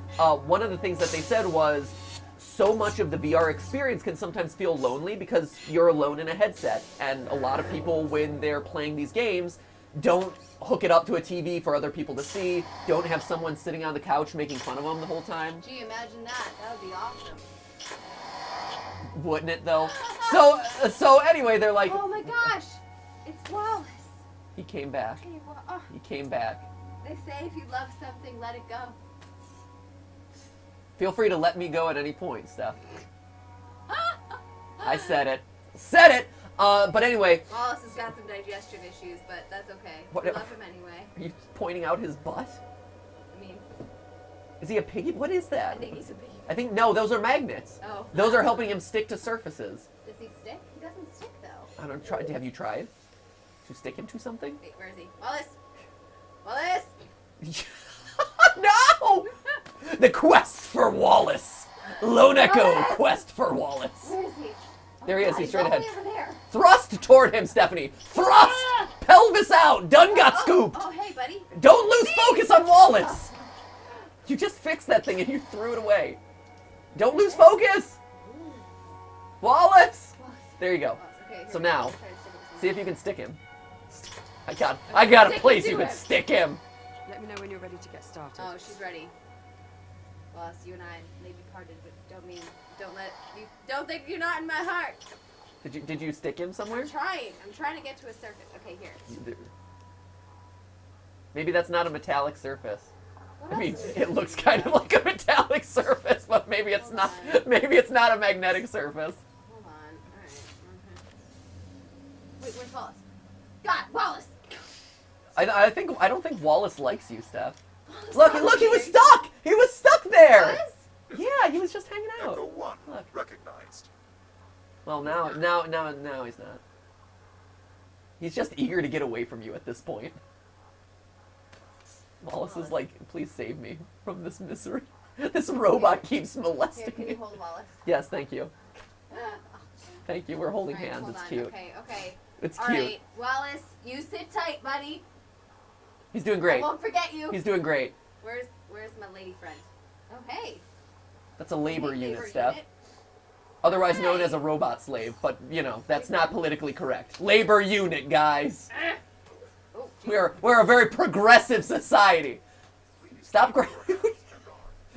one of the things that they said was, so much of the VR experience can sometimes feel lonely because you're alone in a headset, and a lot of people, when they're playing these games, don't hook it up to a TV for other people to see, don't have someone sitting on the couch making fun of them the whole time. Gee, imagine that. That would be awesome. Wouldn't it, though? So anyway, they're like, Oh my gosh! It's Wallace. he came back. Hey, oh, He came back. they say if you love something, let it go. Feel free to let me go at any point, Steph. I said it. Said it! But anyway, Wallace has got some digestion issues, but that's okay. What- We love him anyway. are you pointing out his butt? I mean, Is he a piggy? What is I that? think he's a big. No, those are magnets. Oh. Those are helping him stick to surfaces. Does he stick? He doesn't stick though. I don't try. Have you tried to stick him to something? Wait, where is he? Wallace! Wallace! No! The quest for Wallace. Lone Echo Wallace! quest for Wallace. Where is he? There he is. He's straight all the ahead. way over there. Thrust toward him, Stephanie. Thrust. Pelvis out. Done got scooped. Oh, hey, buddy. Don't lose focus on Wallace. You just fixed that thing and you threw it away. Don't lose focus. Wallace. There you go. Wallace, okay, here, So now, try to stick with see if you can stick him. I got a Stick place it you to can him. stick him. Let me know when you're ready to get started. Oh, she's ready. Wallace, you and I may be parted, but don't think you're not in my heart. Did you stick him somewhere? I'm trying to get to a surface. Okay, here. Maybe that's not a metallic surface. What I mean, else is it looks kind of like a metallic surface, but maybe it's Hold not. on. Maybe it's not a magnetic surface. Hold on. All right. Wait, where's Wallace? God, Wallace! I don't think Wallace likes you, Steph. Wallace, Look, he was stuck. He was stuck there. Wallace? Yeah, he was just hanging out. Echo 1 Look. recognized. Well, now he's not. He's just eager to get away from you at this point. Wallace is like, please save me from this misery. This robot keeps Here, molesting can me. you hold Wallace? Yes, thank you. Thank you. We're holding All right, hands. hold It's on. cute. Okay. It's All cute. right, Wallace, you sit tight, buddy. He's doing I great. won't forget you. He's doing great. Where's my lady friend? Oh, hey. That's a labor Hey, unit, labor Steph. unit. Otherwise known Hey. as a robot slave, but, you know, that's not politically correct. Labor unit, guys. Oh, We're a very progressive society. Stop grabbing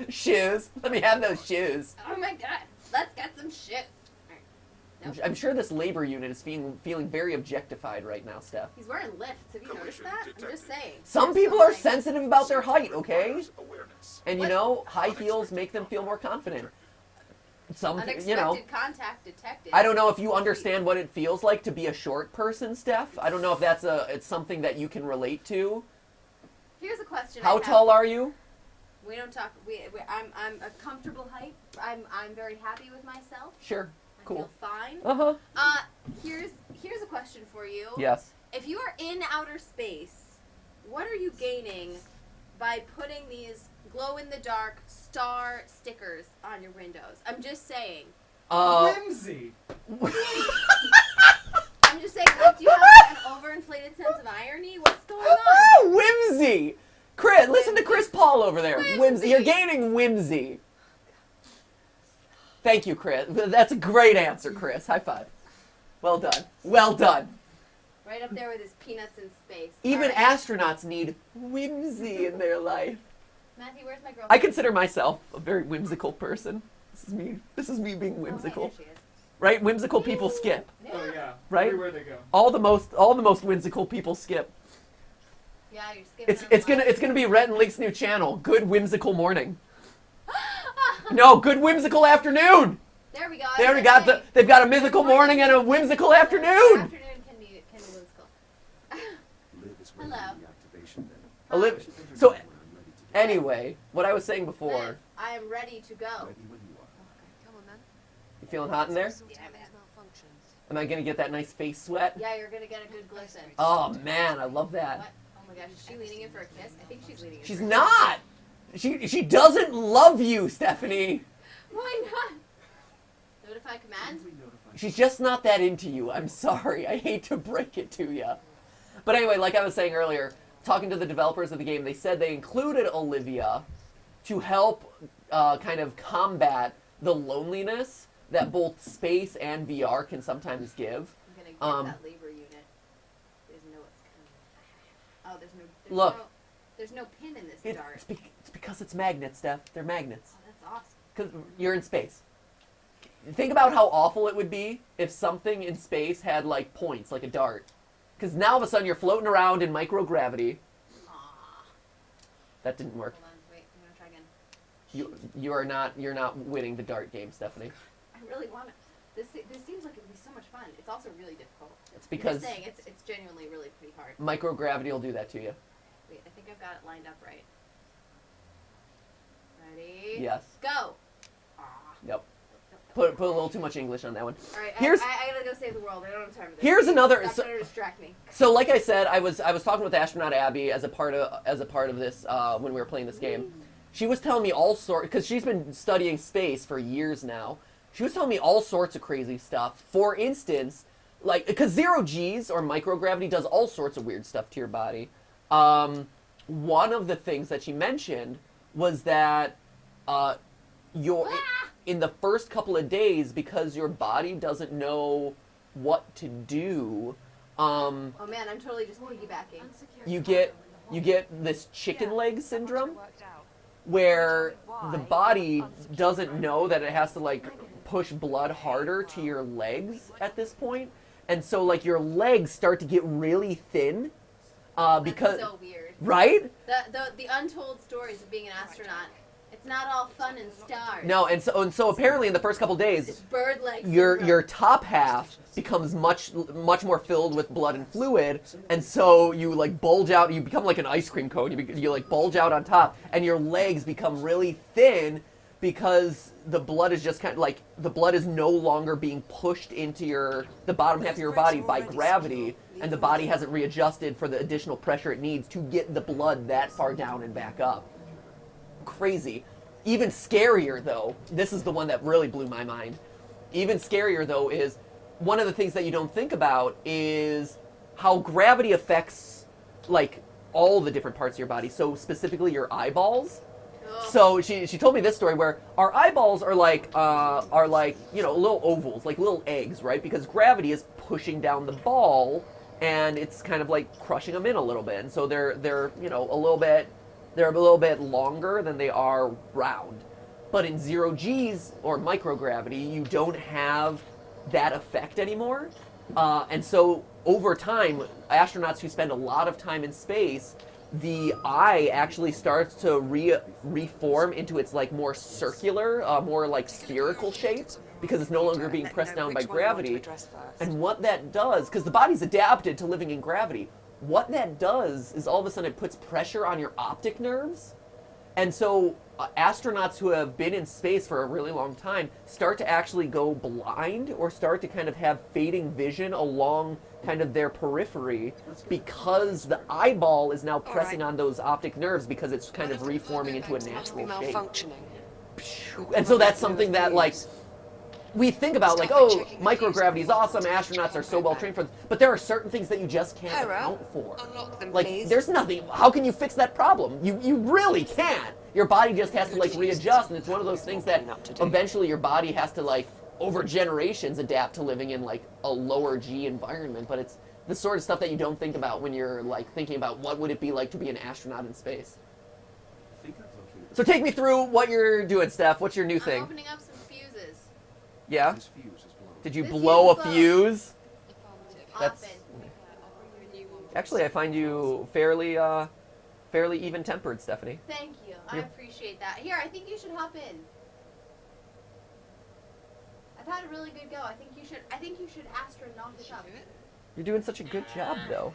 shoes. Let me have those shoes. Oh my god. Let's get some shit. Nope. I'm sure this labor unit is feeling very objectified right now, Steph. He's wearing lifts. Have you noticed that? I'm just saying. Some There's people are something- sensitive about their height, okay? Awareness. And you know, high heels make them feel more confident. Some, Unexpected contact detected. I don't know if you understand what it feels like to be a short person, Steph. I don't know if it's something that you can relate to. Here's a question. How tall are you? We don't talk. I'm a comfortable height. I'm very happy with myself. Sure. I Cool. feel fine. Uh-huh. Here's a question for you. Yes. If you are in outer space, what are you gaining by putting these glow-in-the-dark star stickers on your windows? I'm just saying. Whimsy. I'm just saying, like, do you have like, an overinflated sense of irony? What's going on? Whimsy! Chris, listen to Chris Paul over there. Whimsy. You're gaining whimsy. Thank you, Chris. That's a great answer, Chris. High five. Well done. Well done. Right up there with his peanuts in space. Even All right. astronauts need whimsy in their life. Matthew, where's my girlfriend? I consider myself a very whimsical person. This is me being whimsical. Oh, hey, there she is. Right? Whimsical people skip. Oh yeah. Right? Everywhere they go. All the most whimsical people skip. Yeah, you're skipping. It's gonna be Rhett and Leek's new channel. Good whimsical morning. No, good whimsical afternoon. There we go. They already got they've got a mythical morning and a whimsical afternoon. Afternoon can be whimsical. Live is ready Hello. for the activation then. So When I'm ready to go. anyway, what I was saying before, Liv, I am ready to go. Ready when you are. Come on then. you feeling hot in there? Sort Yeah, out man. these malfunctions. Am I gonna get that nice face sweat? Yeah, you're gonna get a good glisten. Oh man, I love that. What? Oh my gosh, is she leaning in for a kiss? I think she's leaning in. She's for a not. She doesn't love you, Stephanie. Kiss. Why not? Notify command. Simply notify She's just not that into you. I'm sorry. I hate to break it to you. But anyway, like I was saying earlier, talking to the developers of the game, they said they included Olivia to help kind of combat the loneliness that both space and VR can sometimes give. I'm gonna get that labor unit. There's no what's coming. Oh, Look. There's no pin in this dart. It's because it's magnets, Steph. They're magnets. Oh, that's awesome. Because you're in space. Think about how awful it would be if something in space had, like, points, like a dart. Because now, all of a sudden, you're floating around in microgravity. Aw. That didn't work. Hold on, wait, I'm gonna try again. You're not winning the dart game, Stephanie. I really want it. This seems like it'd be so much fun. It's also really difficult. It's I'm because just saying, it's genuinely really pretty hard. microgravity will do that to you. Wait, I think I've got it lined up right. Ready? Yes. Go. Aw. Yep. Put a little too much English on that one. All right, Here's- I gotta go save the world. I don't have time for this. Here's another- Stop trying to distract me. So, like I said, I was talking with astronaut Abby as a part of this when we were playing this game. She was telling me all sorts, because she's been studying space for years now. She was telling me all sorts of crazy stuff. For instance, like, because zero G's or microgravity does all sorts of weird stuff to your body. One of the things that she mentioned was that in the first couple of days, because your body doesn't know what to do, Oh man, I'm totally just piggybacking. you get this chicken leg syndrome, Worked out. where the body doesn't know that it has to, like, push blood harder to your legs at this point, and so, like, your legs start to get really thin because That's so weird. right. The untold stories of being an astronaut. It's not all fun and stars. No, and so apparently in the first couple days, It's bird legs. your top half becomes much more filled with blood and fluid, and so you, like, bulge out. You become like an ice cream cone. You like bulge out on top, and your legs become really thin because the blood is just kind of like the blood is no longer being pushed into the bottom half of your body by gravity, and the body hasn't readjusted for the additional pressure it needs to get the blood that far down and back up. Crazy. Even scarier, though, this is the one that really blew my mind. Even scarier, though, is one of the things that you don't think about is how gravity affects, like, all the different parts of your body. So specifically your eyeballs. Ugh. So she told me this story where our eyeballs are like little ovals, like little eggs, right? Because gravity is pushing down the ball and it's kind of like crushing them in a little bit. And so they're you know a little bit longer than they are round. But in 0Gs or microgravity, you don't have that effect anymore. And so over time, astronauts who spend a lot of time in space, the eye actually starts to reform into its like more circular, more like spherical shape, because it's no longer being pressed down by gravity. And what that does, because the body's adapted to living in gravity, what that does is all of a sudden it puts pressure on your optic nerves. And so astronauts who have been in space for a really long time start to actually go blind or start to kind of have fading vision along kind of their periphery because the eyeball is now pressing on those optic nerves because it's kind of reforming into a natural shape. And so that's something that, like, we think about, like, oh, microgravity is awesome, astronauts are so well trained for this, but there are certain things that you just can't account for. Like, there's nothing, how can you fix that problem? You really can't. Your body just has to, like, readjust, and it's one of those things that eventually your body has to, like, over generations adapt to living in, like, a lower G environment, but it's the sort of stuff that you don't think about when you're, like, thinking about what would it be like to be an astronaut in space. So take me through what you're doing, Steph. What's your new thing? I'm opening up some fuses. Yeah? This fuse is blown. Did you This blow a fuse fuse? That's... Actually, I find you fairly even-tempered, Stephanie. Thank you. I You're- appreciate that. Here, I think you should hop in. I've had a really good go. I think you should astronaut it up. You're doing such a good job, though.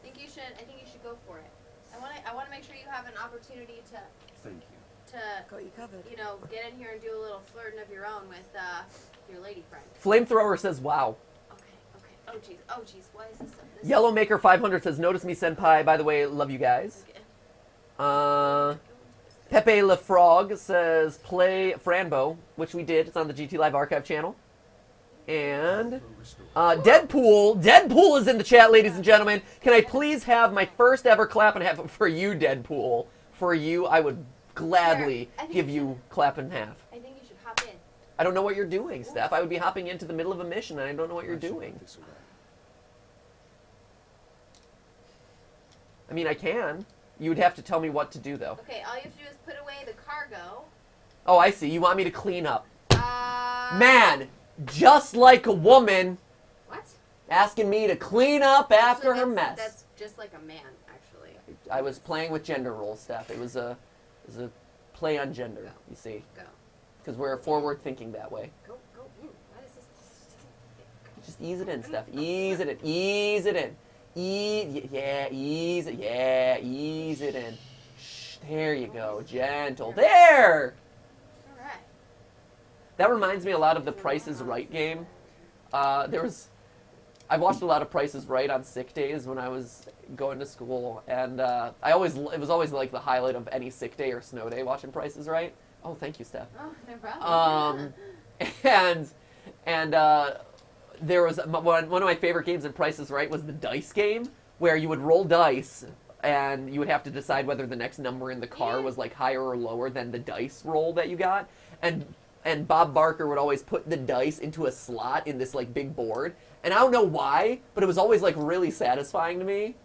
I think you should go for it. I want to make sure you have an opportunity to Thank you. Got you covered. you know, get in here and do a little flirting of your own with your lady friend. Flamethrower says, wow. Okay. Oh jeez. Why is this? Yellowmaker 500 says, notice me, senpai. By the way, love you guys. Okay. Pepe LaFrog says, play Franbo, which we did. It's on the GTLive archive channel. And Deadpool is in the chat, ladies and gentlemen. Can I please have my first ever clap and half for you, Deadpool? For you, I would gladly I think give you you clap and half. I think you should hop in. I don't know what you're doing, Steph. I would be hopping into the middle of a mission, and I don't know what you're I should doing. put this away. I mean, I can. You would have to tell me what to do, though. Okay, all you have to do is put away the cargo. Oh, I see. You want me to clean up. Man, just like a woman What? asking me to clean up after her mess. That's just like a man, actually. I was playing with gender roles, Steph. It was a play on gender, Go. you see. Go. Because we're forward thinking that way. Go in. What is this? Just ease it in, Steph. Ease it in. Ease it in. Yeah, ease it. Yeah, ease it in. Shh, there you go. Gentle. There! All right. That reminds me a lot of the Price is Right game. I watched a lot of Price is Right on sick days when I was going to school, and it was always like the highlight of any sick day or snow day watching Price is Right. Oh, thank you, Steph. Oh, no problem. And there was one of my favorite games in Price is Right was the dice game, where you would roll dice and you would have to decide whether the next number in the car was like higher or lower than the dice roll that you got. And Bob Barker would always put the dice into a slot in this like big board. And I don't know why, but it was always like really satisfying to me.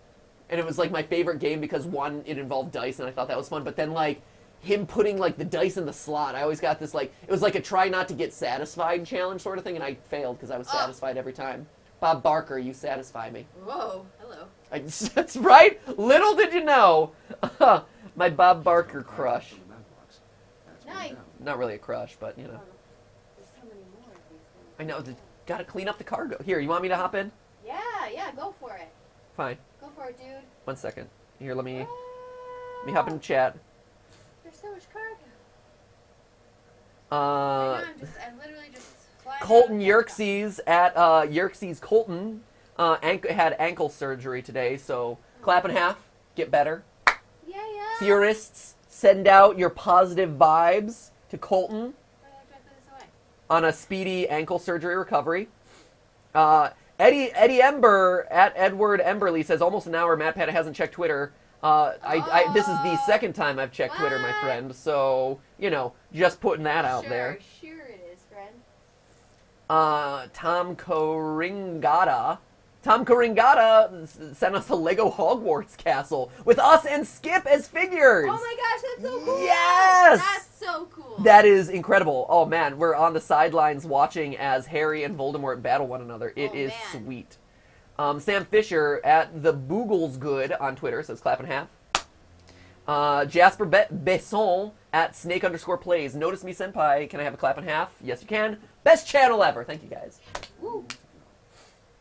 And it was like my favorite game because one, it involved dice and I thought that was fun. But then like him putting like the dice in the slot, I always got this like, it was like a try not to get satisfied challenge sort of thing. And I failed because I was satisfied every time. Bob Barker, you satisfy me. Whoa. Hello. That's right. Little did you know. My Bob Barker crush. From the mailbox. That's one Nice. down. Not really a crush, but you know. There's so many more of these things. I know. Gotta clean up the cargo. Here, you want me to hop in? Yeah, go for it. Fine. Go for it, dude. 1 second. Here, let me hop in the chat. There's so much cargo. I'm literally just flying Colton around. Yerxes at Yerxes Colton had ankle surgery today, so clap in half, get better. Yeah. Theorists, send out your positive vibes to Colton Why do I put this away? on a speedy ankle surgery recovery. Eddie Ember at Edward Emberley says almost an hour. Matt Pat hasn't checked Twitter. This is the second time I've checked Twitter, my What? friend. So just putting that out there. Sure it is, friend. Tom Coringata Tom Karingata sent us a Lego Hogwarts castle with us and Skip as figures. Oh my gosh, that's so cool. Yes! That's so cool. That is incredible. Oh man, we're on the sidelines watching as Harry and Voldemort battle one another. It is man. sweet. Sam Fisher at the Boogles Good on Twitter says clap in half. Jasper Besson at Snake_plays. Notice me, senpai. Can I have a clap in half? Yes, you can. Best channel ever. Thank you, guys. Woo.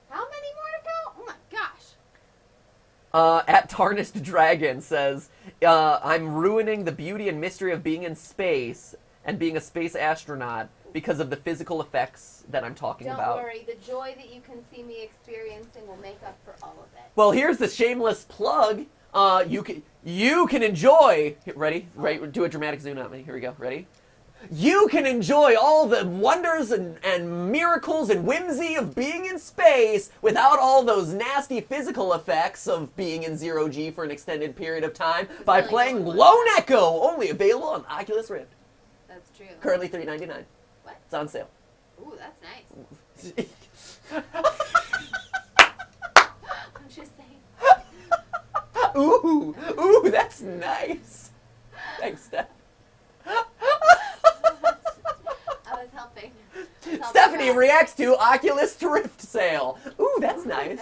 How many more to go? Oh my gosh. At Tarnished Dragon says, I'm ruining the beauty and mystery of being in space and being a space astronaut because of the physical effects that I'm talking about. Don't worry. The joy that you can see me experiencing will make up for all of it. Well, here's the shameless plug. You can enjoy. Ready? Right? Do a dramatic zoom at me. Here we go. Ready? You can enjoy all the wonders and miracles and whimsy of being in space without all those nasty physical effects of being in 0G for an extended period of time by really playing cool. Lone Echo, only available on Oculus Rift. That's true. Currently $3.99. What? It's on sale. Ooh, that's nice. I'm just saying. Ooh, that's nice. Thanks, Steph. I was helping. Stephanie reacts to Oculus Rift sale. Ooh, that's nice.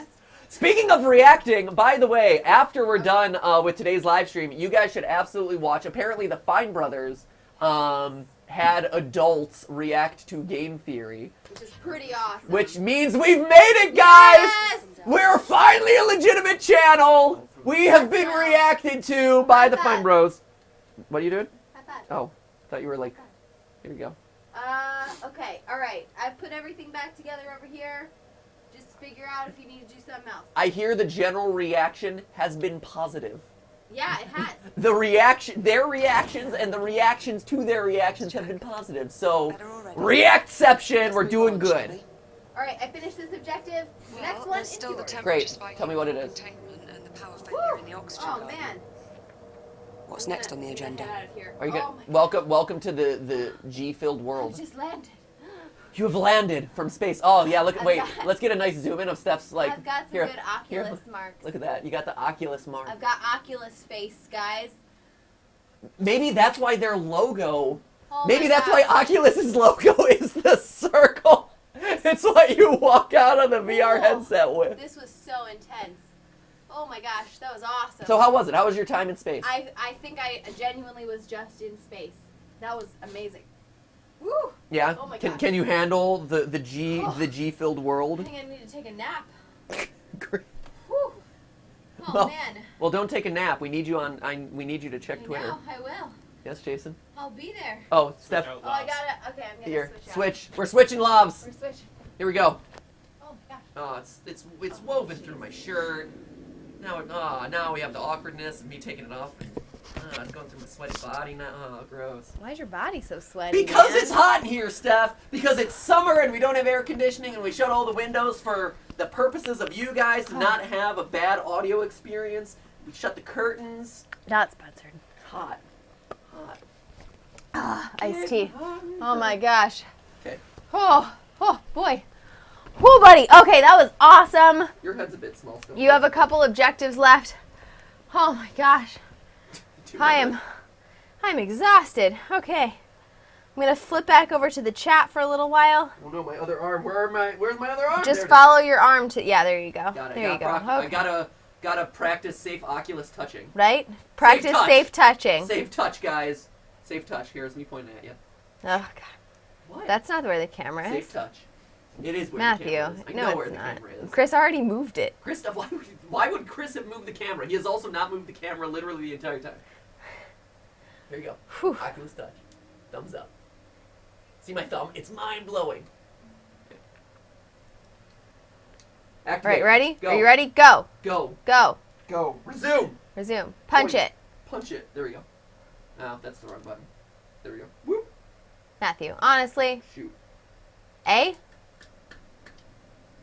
Speaking of reacting, by the way, after we're done with today's live stream, you guys should absolutely watch. Apparently, the Fine Brothers had adults react to Game Theory, Which is pretty awesome. which means we've made it, guys! Yes! We're finally a legitimate channel! We have been reacted to by the Fine Bros. What are you doing? High five. Oh, thought you were like, here we go. Okay, alright. I've put everything back together over here. Just figure out if you need to do something else. I hear the general reaction has been positive. Yeah, it has. Their reactions and the reactions to their reactions have been positive. So, reactception, we're doing good. Alright, I finished this objective. Well, Next one there's is still the yours. temperature Great. spike Tell me what it is. containment and the power failure in the oxygen Oh guard. man. What's next on the agenda? Get out of here. Are you Oh gonna my welcome to the G-filled God. world? I just landed. You have landed from space. Oh yeah, look. I've Wait, got- let's get a nice zoom in of Steph's like. I've got some here, good here, Oculus marks. Look at that. You got the Oculus mark. I've got Oculus face, guys. Maybe that's why their logo. Oh Maybe my that's God. why Oculus's logo is the circle. It's what you walk out on the VR Cool. headset with. This was so intense. Oh my gosh, that was awesome. So how was it? How was your time in space? I think I genuinely was just in space. That was amazing. Woo! Yeah. Oh my can God. can you handle the G-filled I world? think I need to take a nap. Great. Woo! Oh Well, man. Well, don't take a nap. We need you on. We need you to check I Twitter. know, I will. Yes, Jason. I'll be there. Oh, Steph. Out Oh, I loud. gotta. Okay, I'm gonna Here, switch out. switch. We're switching lobs. We're switching. Here we go. Oh my gosh. Oh, it's woven through my shirt. Now we have the awkwardness of me taking it off. It's going through my sweaty body now. Oh, gross. Why is your body so sweaty? Because it's hot in here, Steph. Because it's summer and we don't have air conditioning and we shut all the windows for the purposes of you guys to not have a bad audio experience. We shut the curtains. Not sponsored. Hot. Hot. Ah, iced tea. Oh my gosh. Okay. Oh boy. Whoa, buddy. Okay, that was awesome. Your head's a bit small still. You have a couple objectives left. Oh my gosh. I'm exhausted. Okay. I'm gonna flip back over to the chat for a little while. Oh no, my other arm. Where's my other arm? Just There it is. follow your arm to. Yeah, there you go. Got it. There you go. I Okay. gotta practice safe Oculus touching. Right? Practice touch. safe touching. Safe touch, guys. Safe touch. Here's me pointing at you. Oh god. What? That's not where the camera is. safe touch. It is where Matthew. the camera is. I No, know it's where the not. camera is. Chris already moved it. Chris, why would Chris have moved the camera? He has also not moved the camera literally the entire time. Here you go. Whew. Oculus touch. Thumbs up. See my thumb? It's mind-blowing. Okay. All Activate. right, ready? Go. Are you ready? Go. Go. Go. Go. Resume. Resume. Punch Point. it. Punch it. There we go. No, that's the wrong button. There we go. Whoop. Matthew, honestly. Shoot. A?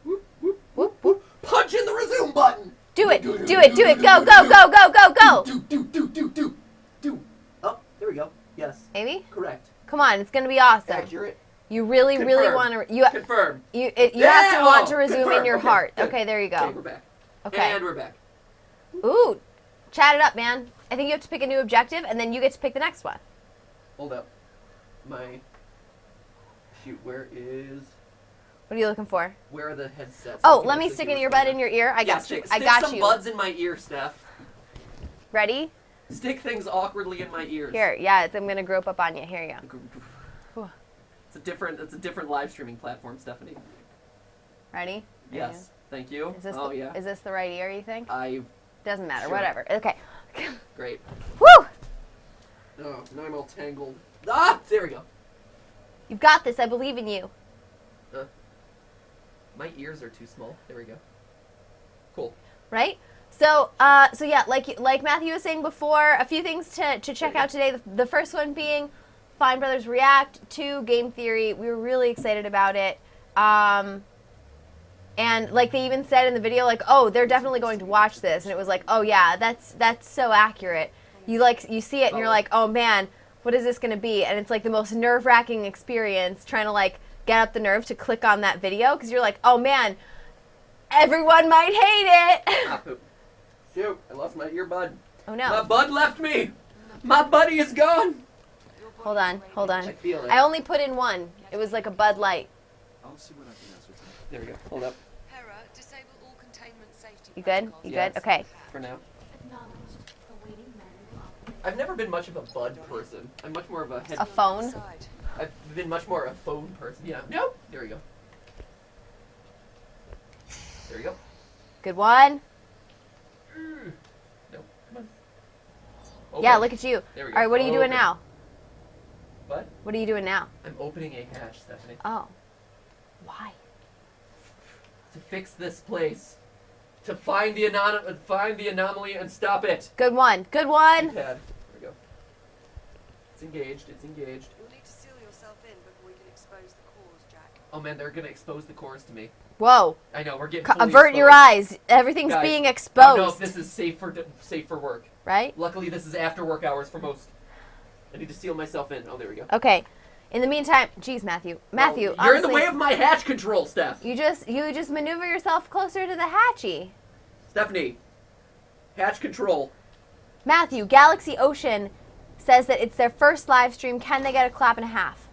Whoop, whoop, Whoop, whoop. punch in the resume button. Do it. Do it. Do it. Go, go, go, go, go, go. Do. Oh, there we go. Yes. Maybe? Correct. Come on, it's going to be awesome. Accurate. You really, really Confirm. want to. You Confirm. you Yeah, have to want to oh, resume confirm. in your Okay, heart. good. Okay, there you go. Okay, we're back. Okay. And we're back. Ooh, chat it up, man. I think you have to pick a new objective, and then you get to pick the next one. Hold up. Shoot, where What are you looking for? are the headsets? Oh, Okay, let me this stick is in your yours. bud in your ear. I Yeah, got you. stick I got some you. buds in my ear, Steph. Ready? Stick things awkwardly in my ears. Here, yeah, I'm gonna grope up on you. Here you go. It's a different live streaming platform, Stephanie. Ready? Yes. Thank you. Is this the right ear, you think? Doesn't matter. Sure. Whatever. Okay. Great. Woo! Oh, now I'm all tangled. Ah, there we go. You've got this. I believe in you. My ears are too small. There we go. Cool. Right? So yeah, like Matthew was saying before, a few things to check out today. The first one being Fine Brothers React to Game Theory. We were really excited about it. And like they even said in the video, like, oh, they're definitely going to watch this. And it was like, oh yeah, that's so accurate. You see it and you're like, oh man, what is this going to be? And it's like the most nerve-wracking experience trying to like get up the nerve to click on that video because you're like, oh man, everyone might hate it. Shoot, I lost my earbud. Oh no. My bud left me. My buddy is gone. Hold on. I feel it. I only put in one. It was like a Bud Light. I'll see what I can ascertain. There we go. Hold up. Hera, disable all containment safety You good? protocols. You Yes. good? Okay. For now. I've never been much of a bud person. I'm much more of a head. A phone? Side. I've been much more a phone person. Yeah. Nope. There we go. There we go. Good one. Nope. Come on. Open. Yeah, look at you. There we go. All right, what are you doing Open. now? What? What are you doing now? I'm opening a hatch, Stephanie. Oh. Why? To fix this place. To find the anomaly and stop it. Good one. Good one. Pad. There we go. It's engaged. It's engaged. You'll need to seal yourself in before we can expose the cores, Jack. Oh man, they're gonna expose the cores to me. Whoa. I know we're getting. fully Avert your exposed. eyes. Everything's Guys, being I exposed. don't know if this is safe for work. Right? Luckily, this is after work hours for most. I need to seal myself in. Oh, there we go. Okay. In the meantime, geez, Matthew. Matthew, you're in the honestly, way of my hatch control, Steph. You just maneuver yourself closer to the hatchy. Stephanie, hatch control. Matthew, Galaxy Ocean says that it's their first live stream. Can they get a clap and a half?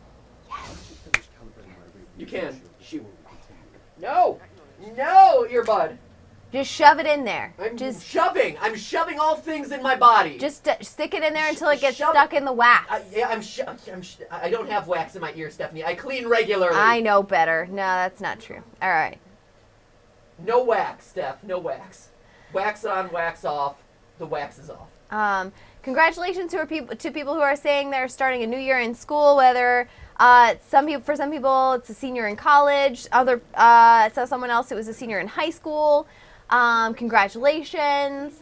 You can. Shoot. No, no, earbud. Just shove it in there. I'm Just shoving. I'm shoving all things in my body. stick it in there until it gets Shove- stuck in the wax. I don't have wax in my ear, Stephanie. I clean regularly. I know better. No, that's not true. All right. No wax, Steph. No wax. Wax on, wax off. The wax is off. Congratulations to people who are saying they're starting a new year in school. Whether for some people it's a senior in college. So someone else it was a senior in high school. Congratulations.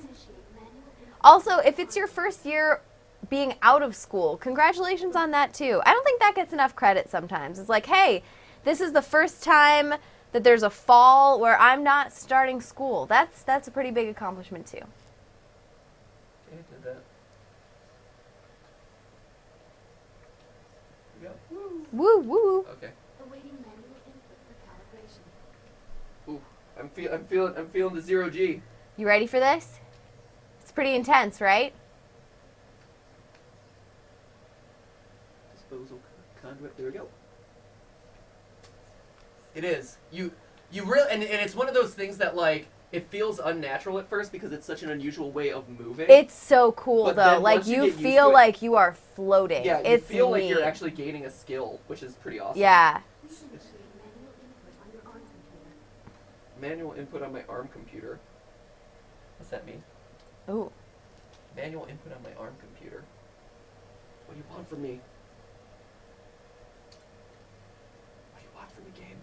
Also, if it's your first year being out of school, congratulations on that too. I don't think that gets enough credit sometimes. It's like, hey, this is the first time that there's a fall where I'm not starting school. That's a pretty big accomplishment too. Okay, did that. Here we go. Woo woo. Okay. Awaiting manual input for calibration. Ooh, I'm feeling the 0G. You ready for this? It's pretty intense, right? Disposal conduit. There we go. It is. You really and it's one of those things that like it feels unnatural at first because it's such an unusual way of moving. It's so cool But though. then Like once you you get used feel to it- like you are floating. Yeah, you it's feel like neat. you're actually gaining a skill, which is pretty awesome. Yeah. Manual input on your arm computer. What's that mean? Ooh. Manual input on my ARM computer. What do you want from me? What do you want from me, game?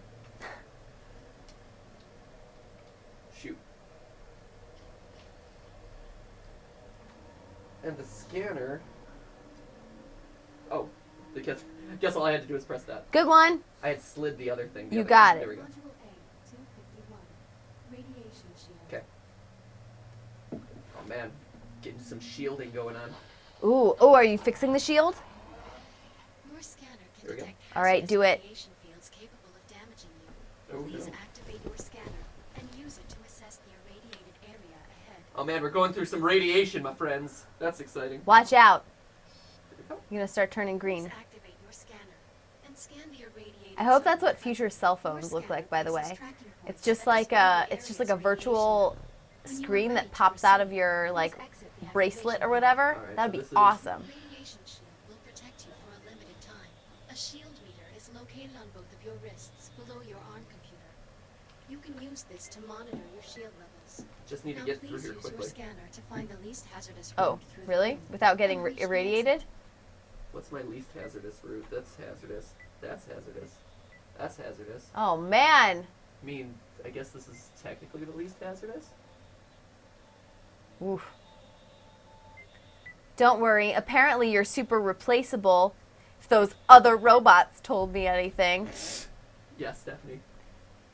Shoot. And the scanner. Oh, because guess all I had to do was press that. Good one. I had slid the other thing. You got it. There we go. Module A, 251. Radiation shield. Okay. Oh man, getting some shielding going on. Ooh. Oh, are you fixing the shield? Your scanner There we can go. detect All right, do it. Radiation fields capable of damaging you. Oh, Please no. activate your scanner and use it to assess the irradiated area ahead. Oh man, we're going through some radiation, my friends. That's exciting. Watch out. You're gonna start turning green. Please activate your scanner and scan the irradiated I hope that's zone. what future cell Your phones look scanner like, by the places way. tracking It's points just that like display the it's just like area's a virtual radiation. When you are screen ready that to pops out of receive, your please like exit the bracelet or activation whatever. Alright, That'd so be this is- awesome. Radiation shield will protect you for a limited time. A shield reader is located on both of your wrists below your arm computer. You can use this to monitor your shield levels. Just need to Now get through please here use your quickly. scanner to find the least hazardous Oh, route through the really? room. Without getting And reach the irradiated? What's my least hazardous route? That's hazardous. That's hazardous. That's hazardous. Oh man. I mean, I guess this is technically the least hazardous. Oof. Don't worry. Apparently you're super replaceable. If those other robots told me anything. Yes, Stephanie.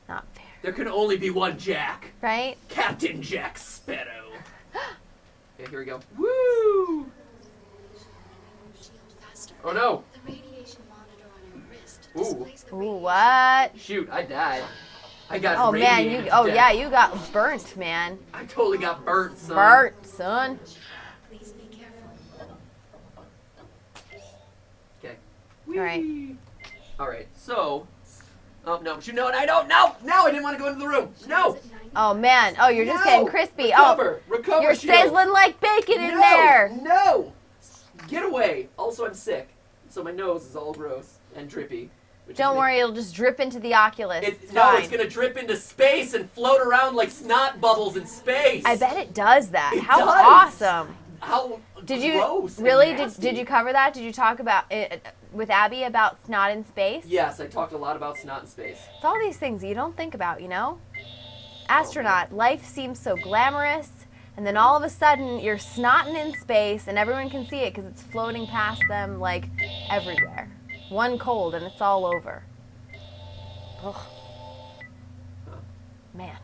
Not fair. There can only be one Jack. Right? Captain Jack Sparrow. Okay, here we go. Woo! Shield faster. Oh no! The radiation monitor on your wrist Ooh. displays the Ooh, radiation. what? Shoot, I died. I got Oh man, radiated you to oh death. yeah, you got burnt, man. I totally got burnt, son. Burnt, son. Please be careful. Okay. Alright. Alright, so... Oh, no, you know what? I don't know! No, I didn't want to go into the room! No! Oh man. Oh, you're just No! getting crispy. Recover! Recover, You're shield! sizzling like bacon in No! there. No! Get away! Also, I'm sick, so my nose is all gross and drippy. which Don't is worry, it'll just drip into the Oculus. It's no, fine. it's gonna drip into space and float around like snot bubbles in space. I bet it does that. It How does. awesome. How Did you gross and really nasty. did you cover that? Did you talk about it with Abby about snot in space? Yes, I talked a lot about snot in space. It's all these things you don't think about, you know? Astronaut, life seems so glamorous, and then all of a sudden you're snotting in space and everyone can see it because it's floating past them like everywhere. One cold and it's all over. Ugh. Man.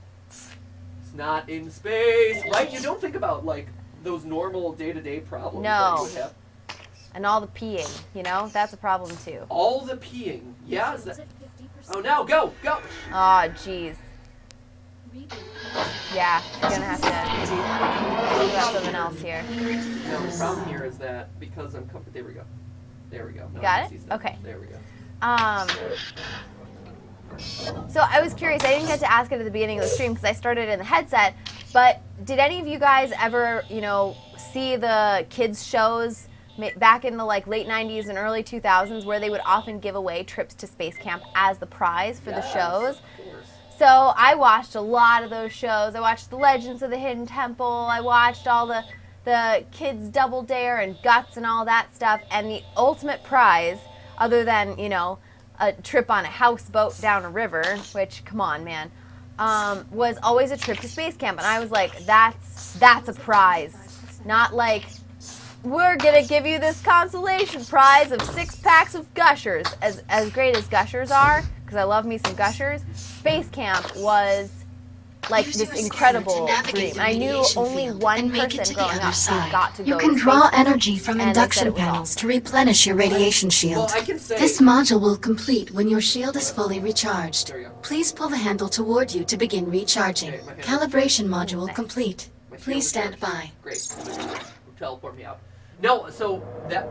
Snot in space, right? You don't think about like those normal day-to-day problems that No. you would have. And all the peeing, you know? That's a problem too. All the peeing. Yeah, is that... At 50%. Oh no, go! Go! Oh, jeez. Reboot. Yeah, you're gonna have to think about something else here. No, the problem here is that because I'm comfortable... There we go. There we go. You No, got I it? see stuff. Okay. There we go. So I was curious, I didn't get to ask it at the beginning of the stream because I started in the headset, but did any of you guys ever, you know, see the kids shows back in the like late 90s and early 2000s where they would often give away trips to space camp as the prize for the Yes, shows? Of course. So I watched a lot of those shows. I watched the Legends of the Hidden Temple. I watched all the Kids Double Dare and Guts and all that stuff. And the ultimate prize, other than, you know, a trip on a houseboat down a river, which, come on, man, was always a trip to space camp. And I was like, that's a prize. Not like, we're going to give you this consolation prize of 6 packs of Gushers. As great as Gushers are, because I love me some Gushers, space camp was like Use your this scanner incredible to navigate dream. the I knew radiation only field one and make it person to the growing other up who side. got to You go can to draw space camp. energy from and they said induction it was panels awesome. to replenish your radiation shield. Well, I can say... This module will complete when your shield is fully recharged. There we go. Please pull the handle toward you to begin recharging. Okay, my hand- Calibration module complete. My shield Please is stand charged. by. Great. Teleport me out. No, so that...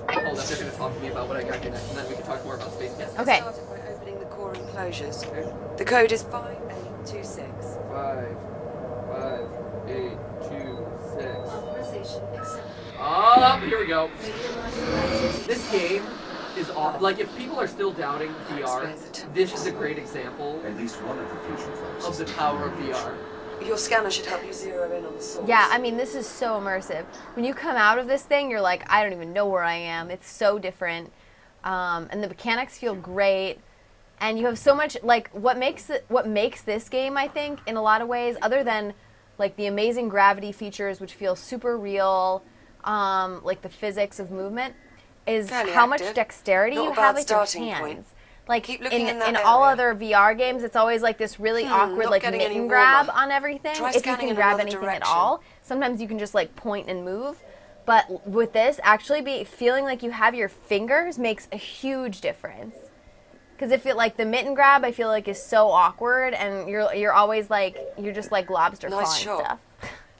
Hold up, they're going to talk to me about what I got here next, and then we can talk more about space camp. Okay. Started by opening the core enclosures. Okay. The code is 5826. 5826. Authorization accepted. Here we go. This game is off. Like, if people are still doubting VR, this is a great example At least one of the fusion folks. of the power of VR. Your scanner should help you zero in on the source. Yeah, I mean, this is so immersive. When you come out of this thing, you're like, I don't even know where I am. It's so different. And the mechanics feel great. And you have so much, like, what makes this game, I think, in a lot of ways, other than, like, the amazing gravity features, which feel super real, like the physics of movement, is Fairly how much active. dexterity Not you a have bad with your starting hands. point. Like, Keep looking in that in all area. other VR games, it's always like this really awkward, not like, getting any mitten grab warmer. on everything. Try If you scanning can in grab another anything at direction. all. Sometimes you can just, like, point and move. But with this, actually feeling like you have your fingers makes a huge difference. Because if it like the mitten grab, I feel like is so awkward, and you're always like you're just like lobster Nice clawing shot. stuff.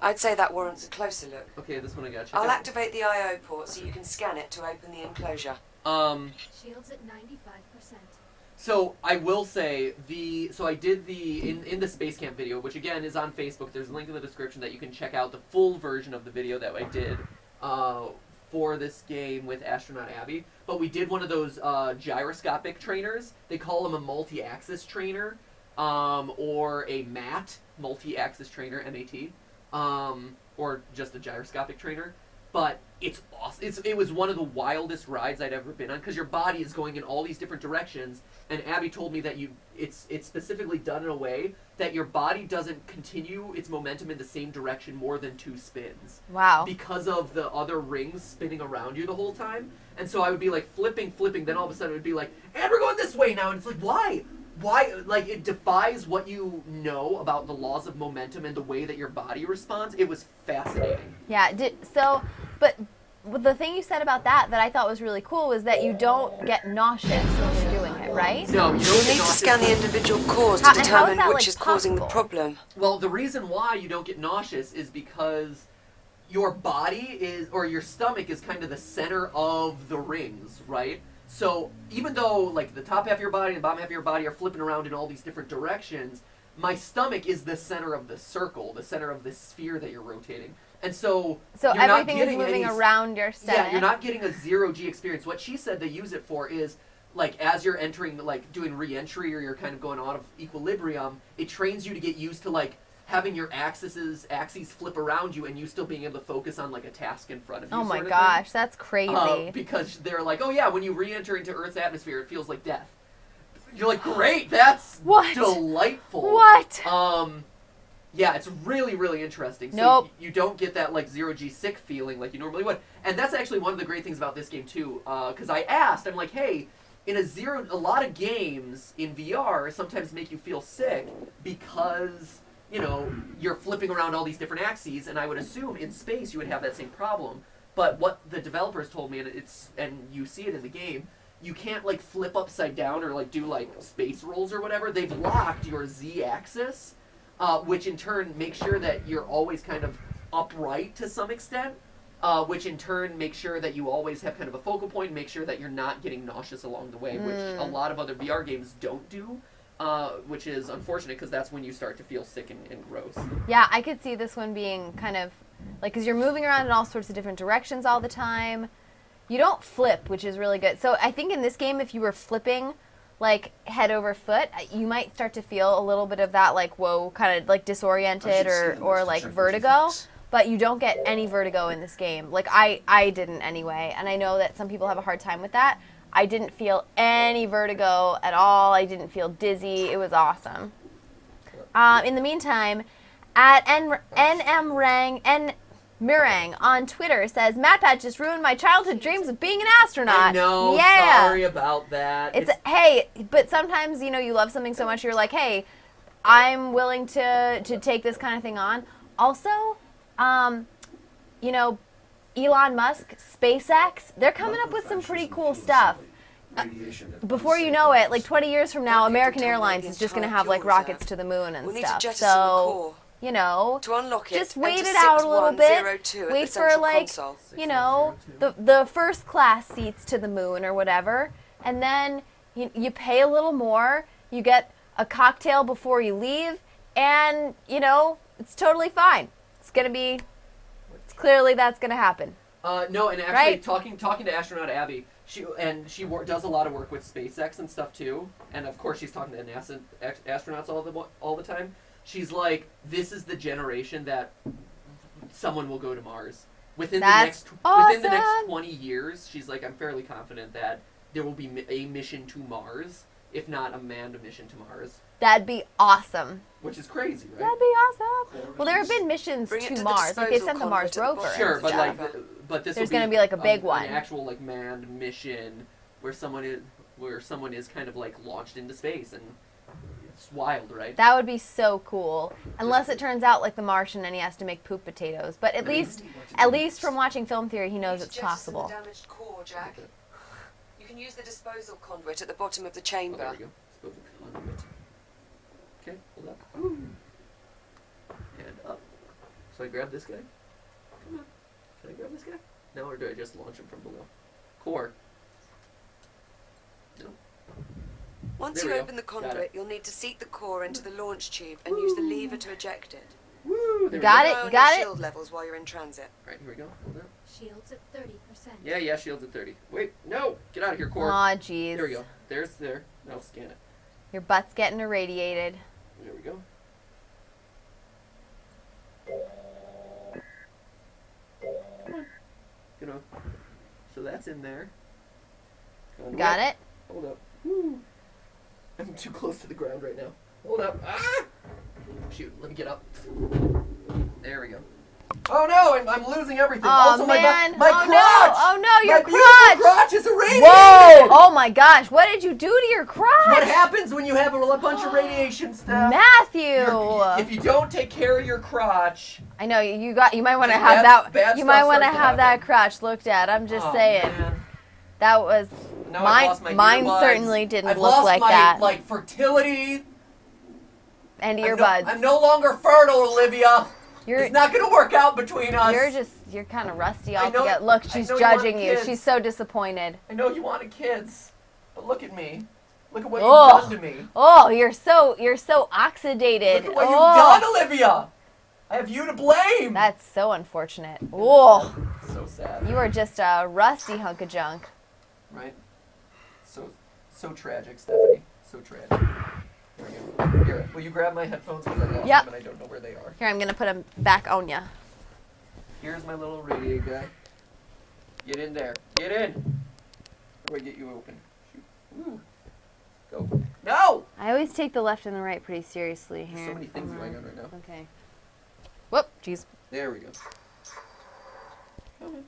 I'd say that warrants a closer look. Okay, this one I got. I'll activate the I/O port so you can scan it to open the enclosure. Shields at 95%. So I will say so I did in the Space Camp video, which again is on Facebook. There's a link in the description that you can check out the full version of the video that I did for this game with Astronaut Abby. But we did one of those gyroscopic trainers. They call them a multi-axis trainer, or a MAT, multi-axis trainer, MAT, or just a gyroscopic trainer. But it's awesome. It was one of the wildest rides I'd ever been on, because your body is going in all these different directions. And Abby told me that it's specifically done in a way that your body doesn't continue its momentum in the same direction more than 2 spins. Wow. Because of the other rings spinning around you the whole time. And so I would be like flipping, then all of a sudden it would be like, and we're going this way now. And it's like, why? Why? Like, it defies what you know about the laws of momentum and the way that your body responds. It was fascinating. Yeah. But the thing you said about that I thought was really cool was that you don't get nauseous when you're doing it, right? No, you don't You'll get need to nauseous. scan the individual cores to How- and how is determine that, which like, is causing the possible? problem. Well, the reason why you don't get nauseous is because your body is, or your stomach is kind of the center of the rings, right? So even though like the top half of your body and the bottom half of your body are flipping around in all these different directions, my stomach is the center of the circle, the center of the sphere that you're rotating. And so you're not everything is getting moving any, around your stomach. Yeah, you're not getting a 0G experience. What she said they use it for is, like, as you're entering, like, doing re-entry or you're kind of going out of equilibrium, it trains you to get used to, like, having your axes flip around you and you still being able to focus on, like, a task in front of you. Oh my sort of gosh, thing. that's crazy. Because they're like, oh yeah, when you re-enter into Earth's atmosphere, it feels like death. You're like, great, that's What? delightful. What? Yeah, it's really, really interesting. So Nope. you don't get that like 0G sick feeling like you normally would. And that's actually one of the great things about this game too. Because I asked, I'm like, hey, a lot of games in VR sometimes make you feel sick because, you know, you're flipping around all these different axes, and I would assume in space you would have that same problem. But what the developers told me, and you see it in the game, you can't like flip upside down or like do like space rolls or whatever. They've locked your Z-axis, which in turn makes sure that you're always kind of upright to some extent, which in turn makes sure that you always have kind of a focal point and make sure that you're not getting nauseous along the way, which a lot of other VR games don't do, which is unfortunate because that's when you start to feel sick and gross. Yeah, I could see this one being kind of like, because you're moving around in all sorts of different directions all the time. You don't flip, which is really good. So I think in this game, if you were flipping like head over foot, you might start to feel a little bit of that like, whoa, kind of like disoriented or like vertigo. But you don't get any vertigo in this game. Like I didn't anyway, and I know that some people have a hard time with that. I didn't feel any vertigo at all. I didn't feel dizzy. It was awesome. In the meantime, at Mirang on Twitter says, MatPat just ruined my childhood dreams of being an astronaut. I know, yeah. Sorry about that. Hey, but sometimes, you know, you love something so much, you're like, hey, I'm willing to take this kind of thing on. Also, you know, Elon Musk, SpaceX, they're coming up with some pretty cool stuff. Before you know it, like 20 years from now, American Airlines is just going to have like rockets to the moon and We'll need to stuff. jettison the core. You know, To unlock it, just wait enter it out a little bit. 6102 at Wait the for central like, console. you know, the first class seats to the moon or whatever, and then you pay a little more. You get a cocktail before you leave, and you know it's totally fine. It's clearly that's gonna happen. No, and actually, Right? talking to astronaut Abby, she does a lot of work with SpaceX and stuff too, and of course she's talking to NASA astronauts all the time. She's like, this is the generation that someone will go to Mars within the next 20 years. She's like, I'm fairly confident that there will be a mission to Mars, if not a manned mission to Mars. That'd be awesome. Which is crazy, right? That'd be awesome. Well, there have been missions Bring it to to the Mars. Like they disposal sent the Mars convert at the rover. bottom. Sure, and but Java. like, this There's will gonna be like a big one. an actual like manned mission where someone is kind of like launched into space, and it's wild, right? That would be so cool. Unless it turns out like the Martian and he has to make poop potatoes. But at least from watching film theory, he knows it's Jettison possible. the damaged core, Jack. You can use the disposal conduit at the bottom of the Oh, chamber. there we go. Disposal conduit. Okay, hold up. Ooh. And up. So I grab this guy. Come on. Can I grab this guy? No, or do I just launch him from below? Core. No. Once There you we go. open the Got it. conduit, you'll need to seat the core into the launch tube and use the lever to eject it. Woo! There Got we it, go. Lower got your it. shield levels while you're in transit. Alright, here we go. Hold up. Shields at 30%. Yeah, shields at 30. Wait, no! Get out of here, core. Aw, jeez. There we go. There. Now scan it. Your butt's getting irradiated. There we go. Come on. You know. So that's in there. Got it? Hold up. Woo. I'm too close to the ground right now. Hold up. Ah! Shoot, let me get up. There we go. Oh no, I'm losing everything. Oh Also, man! my oh crotch! no! Oh no! Your my beautiful crotch! crotch is irradiated! Whoa! Oh my gosh! What did you do to your crotch? What happens when you have a bunch of radiation stuff? Matthew! If you don't take care of your crotch. I know you might want to Just have bad that. You stuff might want to starts to have that happen. crotch looked at. I'm just Oh, saying. man. That was Now I've lost my mine. earbuds. Certainly didn't I've look lost like my, that. like fertility. And I'm earbuds. no longer fertile, Olivia. You're It's not gonna work out between us. you're kind of rusty I know- altogether. Look, I she's know you want judging you. kids. She's so disappointed. I know you wanted kids, but look at me. Look at what Oh. you've done to me. Oh, you're so oxidated. Look at what oh, you've done, Olivia. I have you to blame. That's so unfortunate. Oh, So sad. you are just a rusty hunk of junk. Right? So tragic, Stephanie. So tragic. There we go. Here, will you grab my headphones because I lost Yep. them and I don't know where they are. Here, I'm gonna put them back on ya. Here's my little radiator guy. Get in there. Get in. How do I get you open? Shoot. Woo. Go. No! I always take the left and the right pretty seriously There's here. so many things Hold going on. on right now. Okay. Whoop, jeez. There we go. Okay.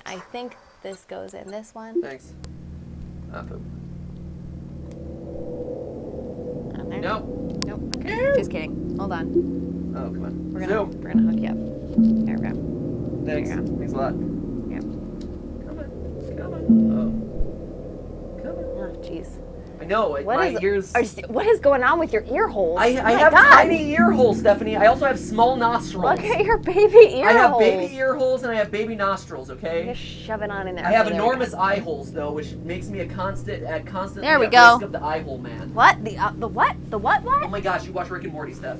I think this goes in this one. Thanks. Poop. On there. Nope. Nope. Okay. No. Just kidding. Hold on. Oh, come on. We're gonna hook you up. There we go. Thanks. There you go. Thanks a lot. Yep. Come on. Come on. Oh. Come on. Oh, jeez. I know. What my is- ears. What is going on with your ear holes? I Oh my have God. tiny ear holes, Stephanie. I also have small nostrils. Look at your baby ear I have holes. baby ear holes and I have baby nostrils, okay? Just shove it on in there. I have Okay, there we go. enormous eye holes though, which makes me constantly There we at go. risk of the eye hole man. What? The what? The what? Oh What? my gosh, you watch Rick and Morty, Steph.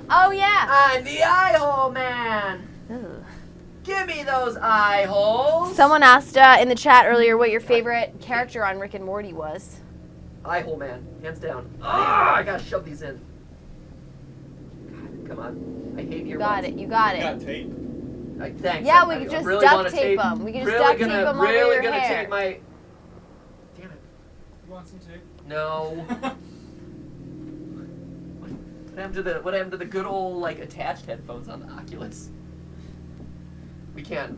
Oh yeah. I'm the eye hole man. Ugh. Give me those eye holes. Someone asked in the chat earlier what your favorite character on Rick and Morty was. Eye hole man, hands down. Ah, I gotta shove these in. God, come on. I hate earbuds. You got it. You got You got it. tape? Thanks. Yeah, I- we I could just really duct wanna tape 'em. We could just really duct gonna, tape 'em over really your gonna hair. take my. Damn it. You want some tape? No. What happened to the good old like attached headphones on the Oculus? We can't.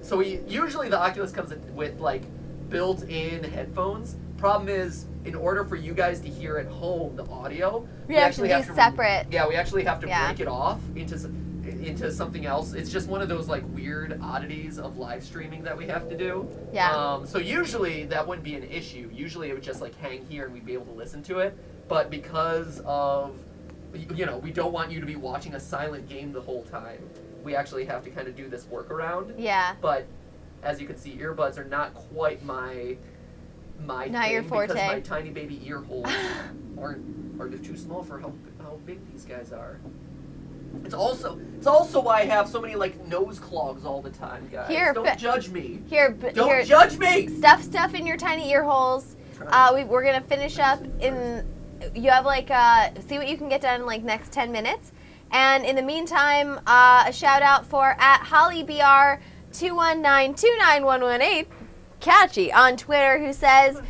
So usually the Oculus comes with like built-in headphones. Problem is, in order for you guys to hear at home the audio, We actually have do to separate. Yeah, we actually have to Yeah. break it off into something else. It's just one of those like weird oddities of live streaming that we have to do. Yeah. So usually that wouldn't be an issue. Usually it would just like hang here and we'd be able to listen to it. But because of, we don't want you to be watching a silent game the whole time, we actually have to kind of do this workaround. Yeah. But as you can see, earbuds are not quite my Not thing your because forte. my tiny baby ear holes are just too small for how big these guys are. It's also why I have so many like nose clogs all the time, guys. Here, Don't judge me. Here, Don't judge me. stuff in your tiny ear holes. We're gonna finish up in. You have like see what you can get done in like next 10 minutes, and in the meantime, a shout out for @HollyBR21929118, catchy on Twitter, who says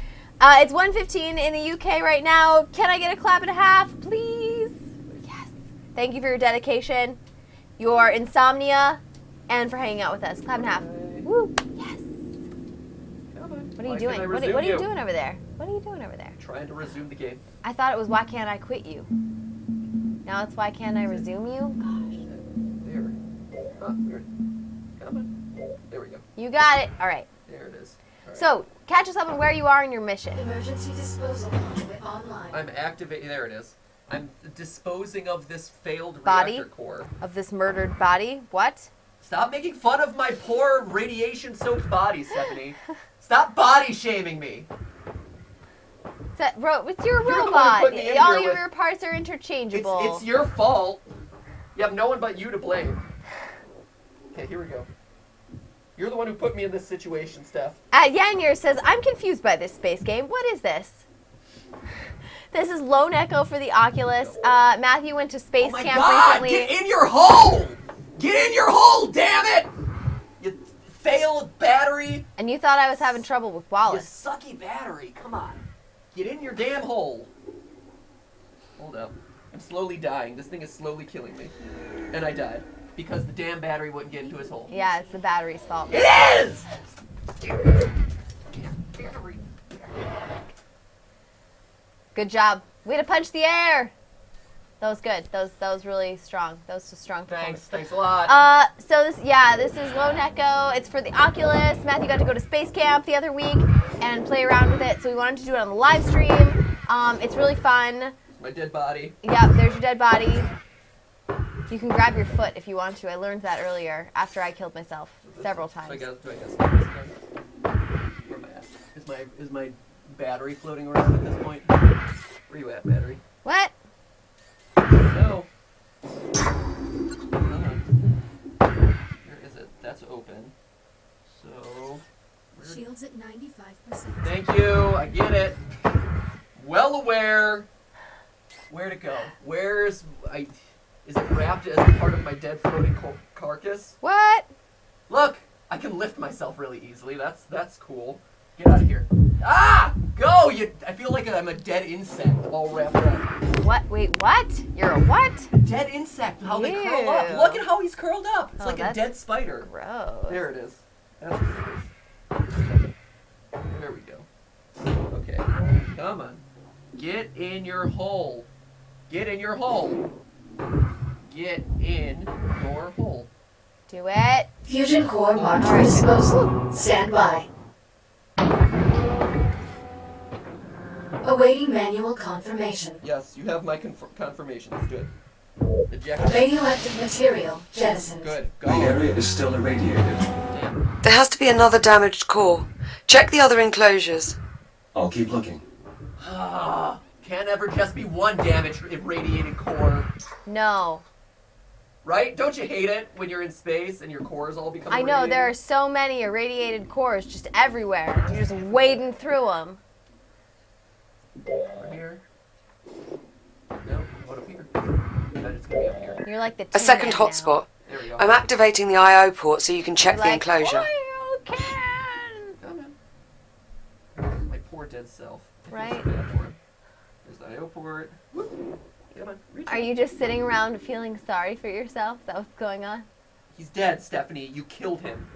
it's 1:15 in the UK right now. Can I get a clap and a half, please? Yes. Thank you for your dedication, your insomnia, and for hanging out with us. Clap and a half. Woo. Yes. What are you doing? What are you doing over there? What are you doing over there? Trying to resume the game. I thought it was why can't I quit you? Now it's why can't I resume you? Gosh. There. Weird. Come on. There we go. You got it. All right. There it is. So, catch us up on where you are in your mission. Emergency disposal conduit online. I'm activating. There it is. I'm disposing of this failed Body? reactor core. Of this murdered body. What? Stop making fun of my poor radiation-soaked body, Stephanie. Stop body shaming me. It's your You're the one who robot. put me in All here with- your parts are interchangeable. It's your fault. You have no one but you to blame. Okay, here we go. You're the one who put me in this situation, Steph. Yanyer says, I'm confused by this space game. What is this? This is Lone Echo for the Oculus. Matthew went to space Oh my camp God! recently. Get in your hole! Get in your hole, damn it! You failed battery. And you thought I was having trouble with You Wallace. sucky battery. Come on. Get in your damn hole. Hold up. I'm slowly dying. This thing is slowly killing me. And I died. Because the damn battery wouldn't get into his hole. Yeah, it's the battery's fault. It is! Damn battery. Good job. Way to punch the air. That was good. That was really strong. That was a strong performance. Thanks a lot. So this is Lone Echo. It's for the Oculus. Matthew got to go to space camp the other week and play around with it. So we wanted to do it on the live stream. It's really fun. My dead body. Yep, there's your dead body. You can grab your foot if you want to. I learned that earlier after I killed myself several times. Do I guess where am I at? Is my battery floating around at this point? Where you at, battery? What? No. Where is it? That's open. So. Shields at 95%. Thank you. I get it. Well aware. Where to go? Is it wrapped as part of my dead floating carcass? What? Look, I can lift myself really easily. That's cool. Get out of here. Ah! Go! I feel like I'm a dead insect all wrapped up. What? Wait, what? You're a what? Dead insect. How they curl up. Ew. Look at how he's curled up. It's Oh, like a that's dead spider. Gross. There it is. That's what it is. There we go. Okay. Come on. Get in your hole. Get in your hole. Get in your hole. Do it. Fusion core marked for disposal. Stand by. Awaiting manual confirmation. Yes, you have my confirmation. That's good. Eject. Radioactive material jettisoned. Good. The Go. area is still irradiated. Damn. There has to be another damaged core. Check the other enclosures. I'll keep looking. Can't ever just be one damaged irradiated core. No. Right? Don't you hate it when you're in space and your cores all become I know, irradiated? there are so many irradiated cores just everywhere. You're just wading through them. Over here. No, what up here? I bet it's gonna be up here. You're like the A second Tin Man hotspot. There we go. I'm activating the I/O port so you can check now. the Like, enclosure. "Oh, you can." Come on. My poor dead self. I feel Right. so bad for him. There's the I/O port. Whoop. Come on. Reach Are out. you just sitting around feeling sorry for yourself? Is that what's going on? He's dead, Stephanie. You killed him.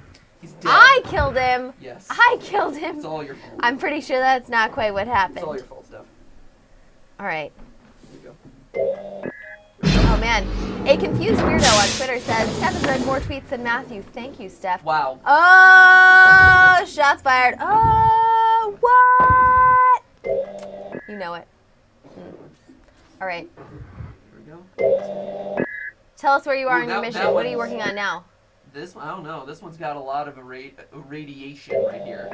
He's dead. I killed him. Yes. I killed him. It's all your fault. I'm pretty sure that's not quite what happened. It's all your fault, Steph. All right. Here we go. Oh man. A confused weirdo on Twitter says, Steph has read more tweets than Matthew. Thank you, Steph. Wow. Oh, shots fired. Oh, what? You know it. All right. Here we go. Tell us where you are Ooh, in your that mission. What are you one's- working on now? This one, I don't know. This one's got a lot of radiation right here.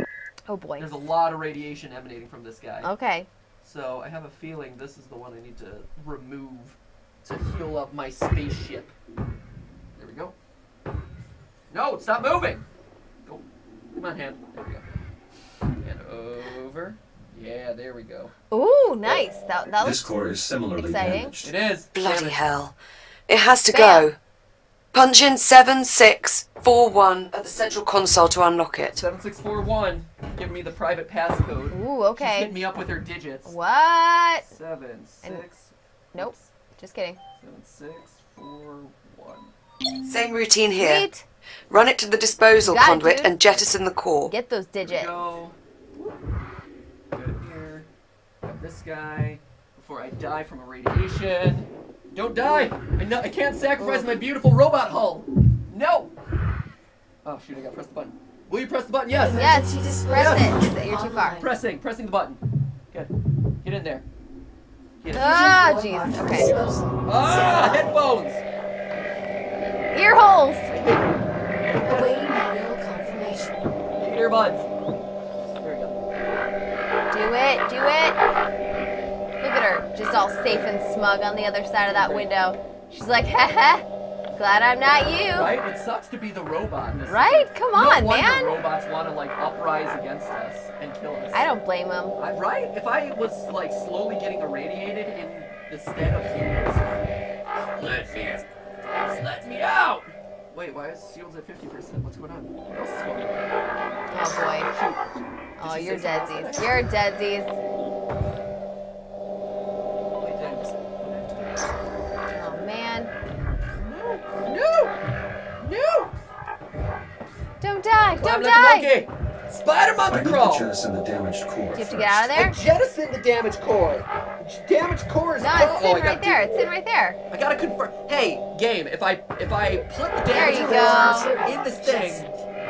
Oh boy. There's a lot of radiation emanating from this guy. Okay. So I have a feeling this is the one I need to remove to heal up my spaceship. There we go. No, stop moving! Go. Come on, hand. There we go. And over. Yeah, there we go. Ooh, nice. That This looks core is similarly exciting. damaged. It is. Bloody Damn it. hell. It has to Bam. go. Punch in 7641 at the central console to unlock it. 7641. Giving me the private passcode. Ooh, She's okay. hitting me up with her digits. What? 7 6. Nope. Just kidding. 7 6 4 1. Same routine here. Sweet. Run it to the disposal Got it, conduit dude. and jettison the core. Get those Here we digits. go. Good here. Got this guy before I die from a radiation. Don't die! I can't sacrifice my beautiful robot hull. No. Oh shoot! I gotta press the button. Will you press the button? Yes. Yes, press it. You're too far. Pressing the button. Good. Get in there. Get in. Oh, jeez. Okay. Ah, headphones. Ear holes. Awaiting manual confirmation. Earbuds. There we go. Do it. Look at her, just all safe and smug on the other side of that window. She's like, haha, glad I'm not you. Right? It sucks to be the robot in this. Right? Come on, no wonder man. robots want to like uprise against us and kill us. I don't blame him. Right? If I was like slowly getting irradiated in the stead of humans, let me out. Wait, why is shields at 50%? What's going on? What else is going on? Oh boy. Shoot. Oh, Did you you're say something deadsies. else? You're deadsies. Wait, did I miss it? What did I have to Oh man. do? No! Don't die. Climb Don't like die. a monkey! Spider I monkey need to crawl! jettison the damaged core. Do you have to first. get out of I there? jettisoned the damaged core. Damaged core is No, gone. it's Oh, I sitting gotta right there. do- It's sitting right there. I gotta confirm. Hey, game, if I put the There damaged you core go. in this thing,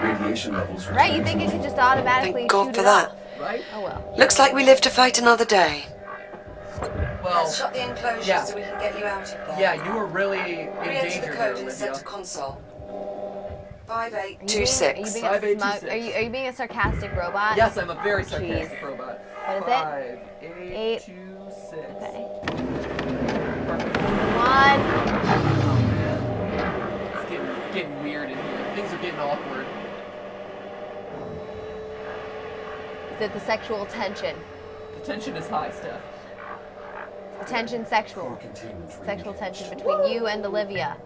Radiation levels. Right? You think it could just automatically Thank God shoot for it that. off? right? Oh well. Looks like we live to fight another day. Well, Let's shut the enclosure yeah. so we can get you out of there. yeah, you were really in Re-enter danger the there, code in the Olivia. center console. 58. Are you 2-6. being a 5826. smug? Are you being a sarcastic robot? Yes, I'm a very Jeez. sarcastic robot. What is it? 5, 8, Eight. 2, 6. Okay. Perfect. One. Oh man, it's getting weird in here. Things are getting awkward. Is it the sexual tension? The tension is high, Steph. The tension sexual. Core containment Sexual re-engaged. tension between you and Olivia.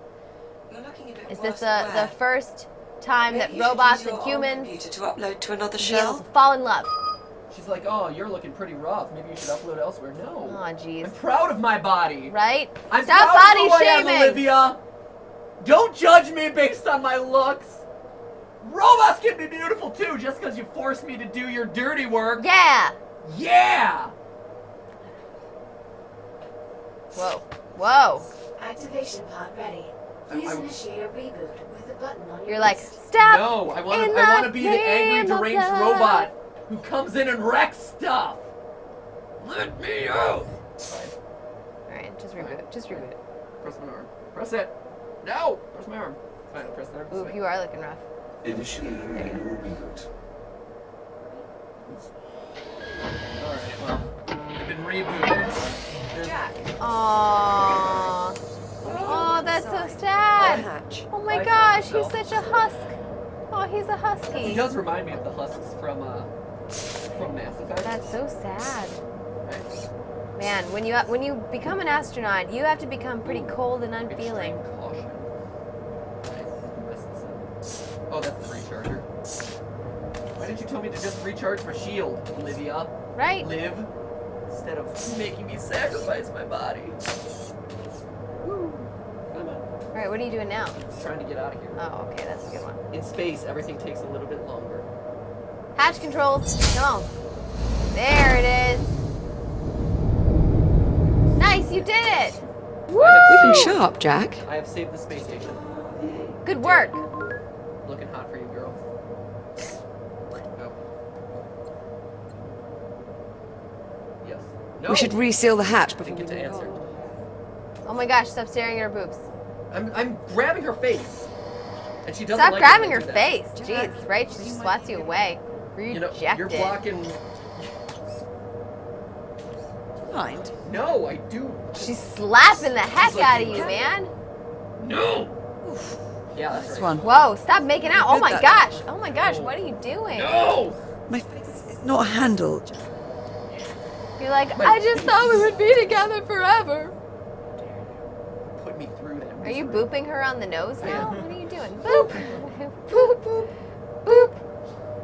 You're looking a bit Is worse this than the where. first time that Maybe you should robots use your and own humans Computer to upload to another be able shell. to fall in love? She's like, oh, you're looking pretty rough. Maybe you should upload elsewhere. No. Oh, jeez. I'm proud of my body. Right? I'm Stop proud body of who I am, shaming. Olivia. Don't judge me based on my looks. Robots can be beautiful too, just because you force me to do your dirty work. Yeah. Yeah. Whoa. Whoa. Activation pod ready. Please initiate a reboot with the button on your You're like, wrist. stop. No, I want in to be the angry, name of deranged love. robot who comes in and wrecks stuff. Let me out. Alright, just reboot. Just reboot. Press my arm. Press it. No. Press my arm. Fine, press the arm. Ooh, you are looking rough. Initiating manual reboot. Alright, well, I've been rebooted. Jack, Aww. Oh, that's so The sad. hatch. Oh my I gosh, found he's such a husk. Oh, he's a He husky. does remind me of the husks from Mass Effect. That's so sad. Right. Man, when you become an astronaut, you have to become pretty cold and unfeeling. Extreme caution. Right, mess this up. Oh, that's the recharger. Why didn't you tell me to just recharge my shield, Olivia? Right? Live, instead of making me sacrifice my body. Woo. Come on. Alright, what are you doing now? Trying to get out of here. Oh, okay, that's a good one. In space, everything takes a little bit longer. Hatch controls. Come on. There it is. Nice, you did it. Woo! Looking sharp, Jack. I have saved the space station. Good work. Looking hot for you, girl. Oh. Yes. No. We should reseal the hatch I before didn't we get to move answer. on. Oh my gosh, stop staring at her boobs. I'm grabbing her face, and she doesn't Stop like grabbing it her when I do that. face. Jeez, right? She just swats you away. You know, Rejected. you're blocking. mind. No, I do. She's slapping the heck like, out of you, man. No. Yeah, that's right. one. Whoa, stop making out. Oh Good my that- gosh. Oh my gosh, what are you doing? No. My face is not a handle. You're like, My I just face thought we is- would be together forever. Put me through that. Are you misery. booping her on the nose I now? am. What are you doing? Boop. Boop. Boop. Boop.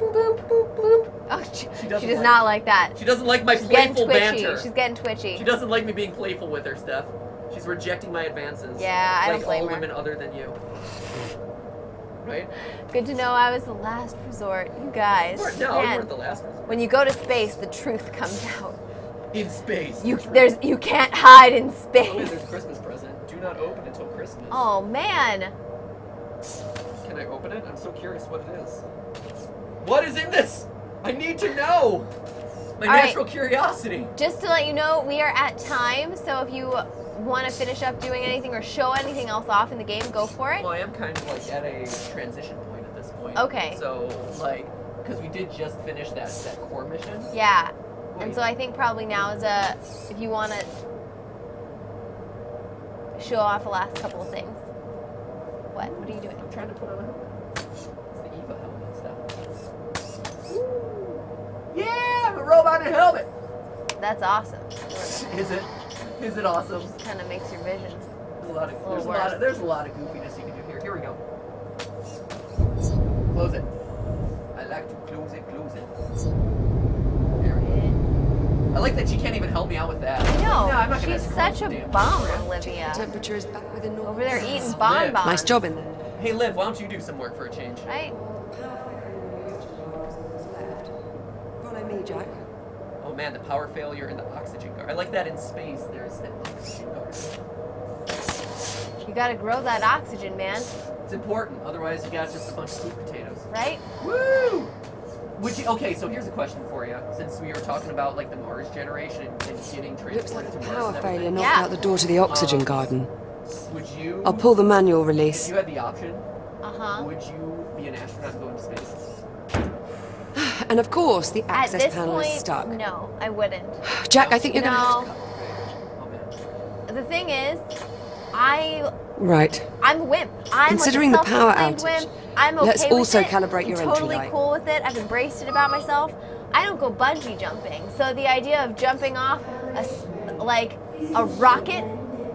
Boop. Boop. Boop. Oh, she doesn't does like not like that. She doesn't like my She's getting playful twitchy. banter. She's getting twitchy. She doesn't like me being playful with her, Steph. She's rejecting my advances. Yeah, I don't like blame all her. women other than you. Right? Good to know I was the last resort. You guys. No, you Man, weren't the last resort. when you go to space, the truth comes out. In space. You can't hide in Oh, space. there's a Christmas present. Do not open until Christmas. Oh man. Can I open it? I'm so curious what it is. What is in this? I need to know. My All right. natural curiosity. Just to let you know, we are at time, so if you want to finish up doing anything or show anything else off in the game, go for it. Well, I am kind of like at a transition point at this point. Okay. So like, because we did just finish that core mission. Yeah. And Wait. so I think probably now is if you want to show off the last couple of things. What? What are you doing? I'm trying to put on a helmet. It's the Eva helmet stuff. Woo! Yeah, I'm a robot in a helmet. That's awesome. Is it? Is it awesome? Kind of makes your vision. There's a lot of goofiness you can do here. Here we go. Close it. I like to close it. There we go. I like that she can't even help me out with that. I know. No, I'm not gonna She's scroll such a the damn bum, program. Olivia. Temperature is back within normal. Over there eating Liv. bonbons. Nice job in there. Hey, Liv, why don't you do some work for a change? Right? Follow me, Jack. Oh man, the power failure and the oxygen guard. I like that in space. There's an oxygen guard. You gotta grow that oxygen, man. It's important. Otherwise, you got just a bunch of sweet potatoes. Right? Woo! Okay, so here's a question for you. Since we were talking about like the Mars generation and getting transported Looks like to the Mars power and failure everything, knocked Yeah. out the door to the oxygen garden. would you? I'll pull the manual If release. you had the option, Uh-huh. would you be an astronaut and go into space? And of course, the At access this panel point, is stuck. no, I wouldn't. Jack, I think you're No. gonna have to Oh man. The thing is, Right. I'm a wimp. I'm Considering like the a power self-proclaimed outage, wimp. I'm okay let's with also it. calibrate your I'm entry totally light. cool with it. I've embraced it about myself. I don't go bungee jumping, so the idea of jumping off like a rocket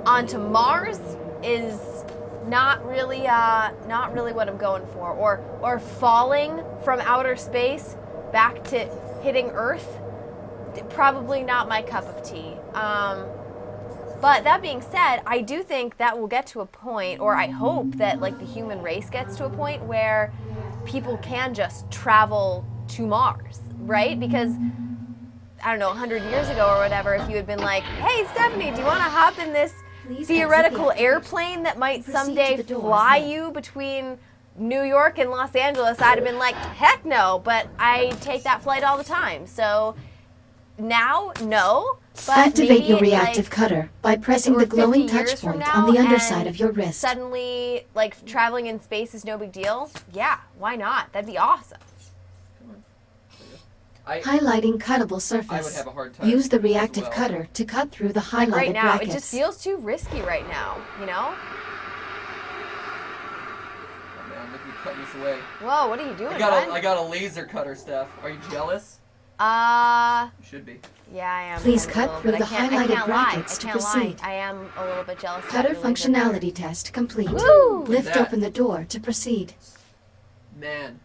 onto Mars is not really what I'm going for. Or falling from outer space back to hitting Earth, probably not my cup of tea. But that being said, I do think that will get to a point, or I hope that like the human race gets to a point where people can just travel to Mars, right? Because I don't know, 100 years ago or whatever, if you had been like, "Hey, Stephanie, do you want to hop in this theoretical airplane that might someday fly you between New York and Los Angeles?" I'd have been like, "Heck no!" But I take that flight all the time, so now, no. But Activate your maybe, reactive like, cutter by pressing or the glowing 50 years touch from point now, on the underside and of your wrist. Suddenly, like, traveling in space is no big deal. Yeah, why not? That'd be awesome. Highlighting cuttable I would surface. have a hard time. Use the as reactive well. cutter to cut through the Like highlighted right now, brackets. it just feels too risky right now, you know? Oh man, look at me cutting this away. Whoa, what are you doing, I bud? got a laser cutter, Steph. Are you jealous? You should be. Yeah, I am. Please kind of a cut little through bit. the I highlighted can't lie. brackets to I can't proceed. lie. I am a little bit jealous. Cutter of that laser functionality test complete. Woo! Lift That- open the door to proceed. Man,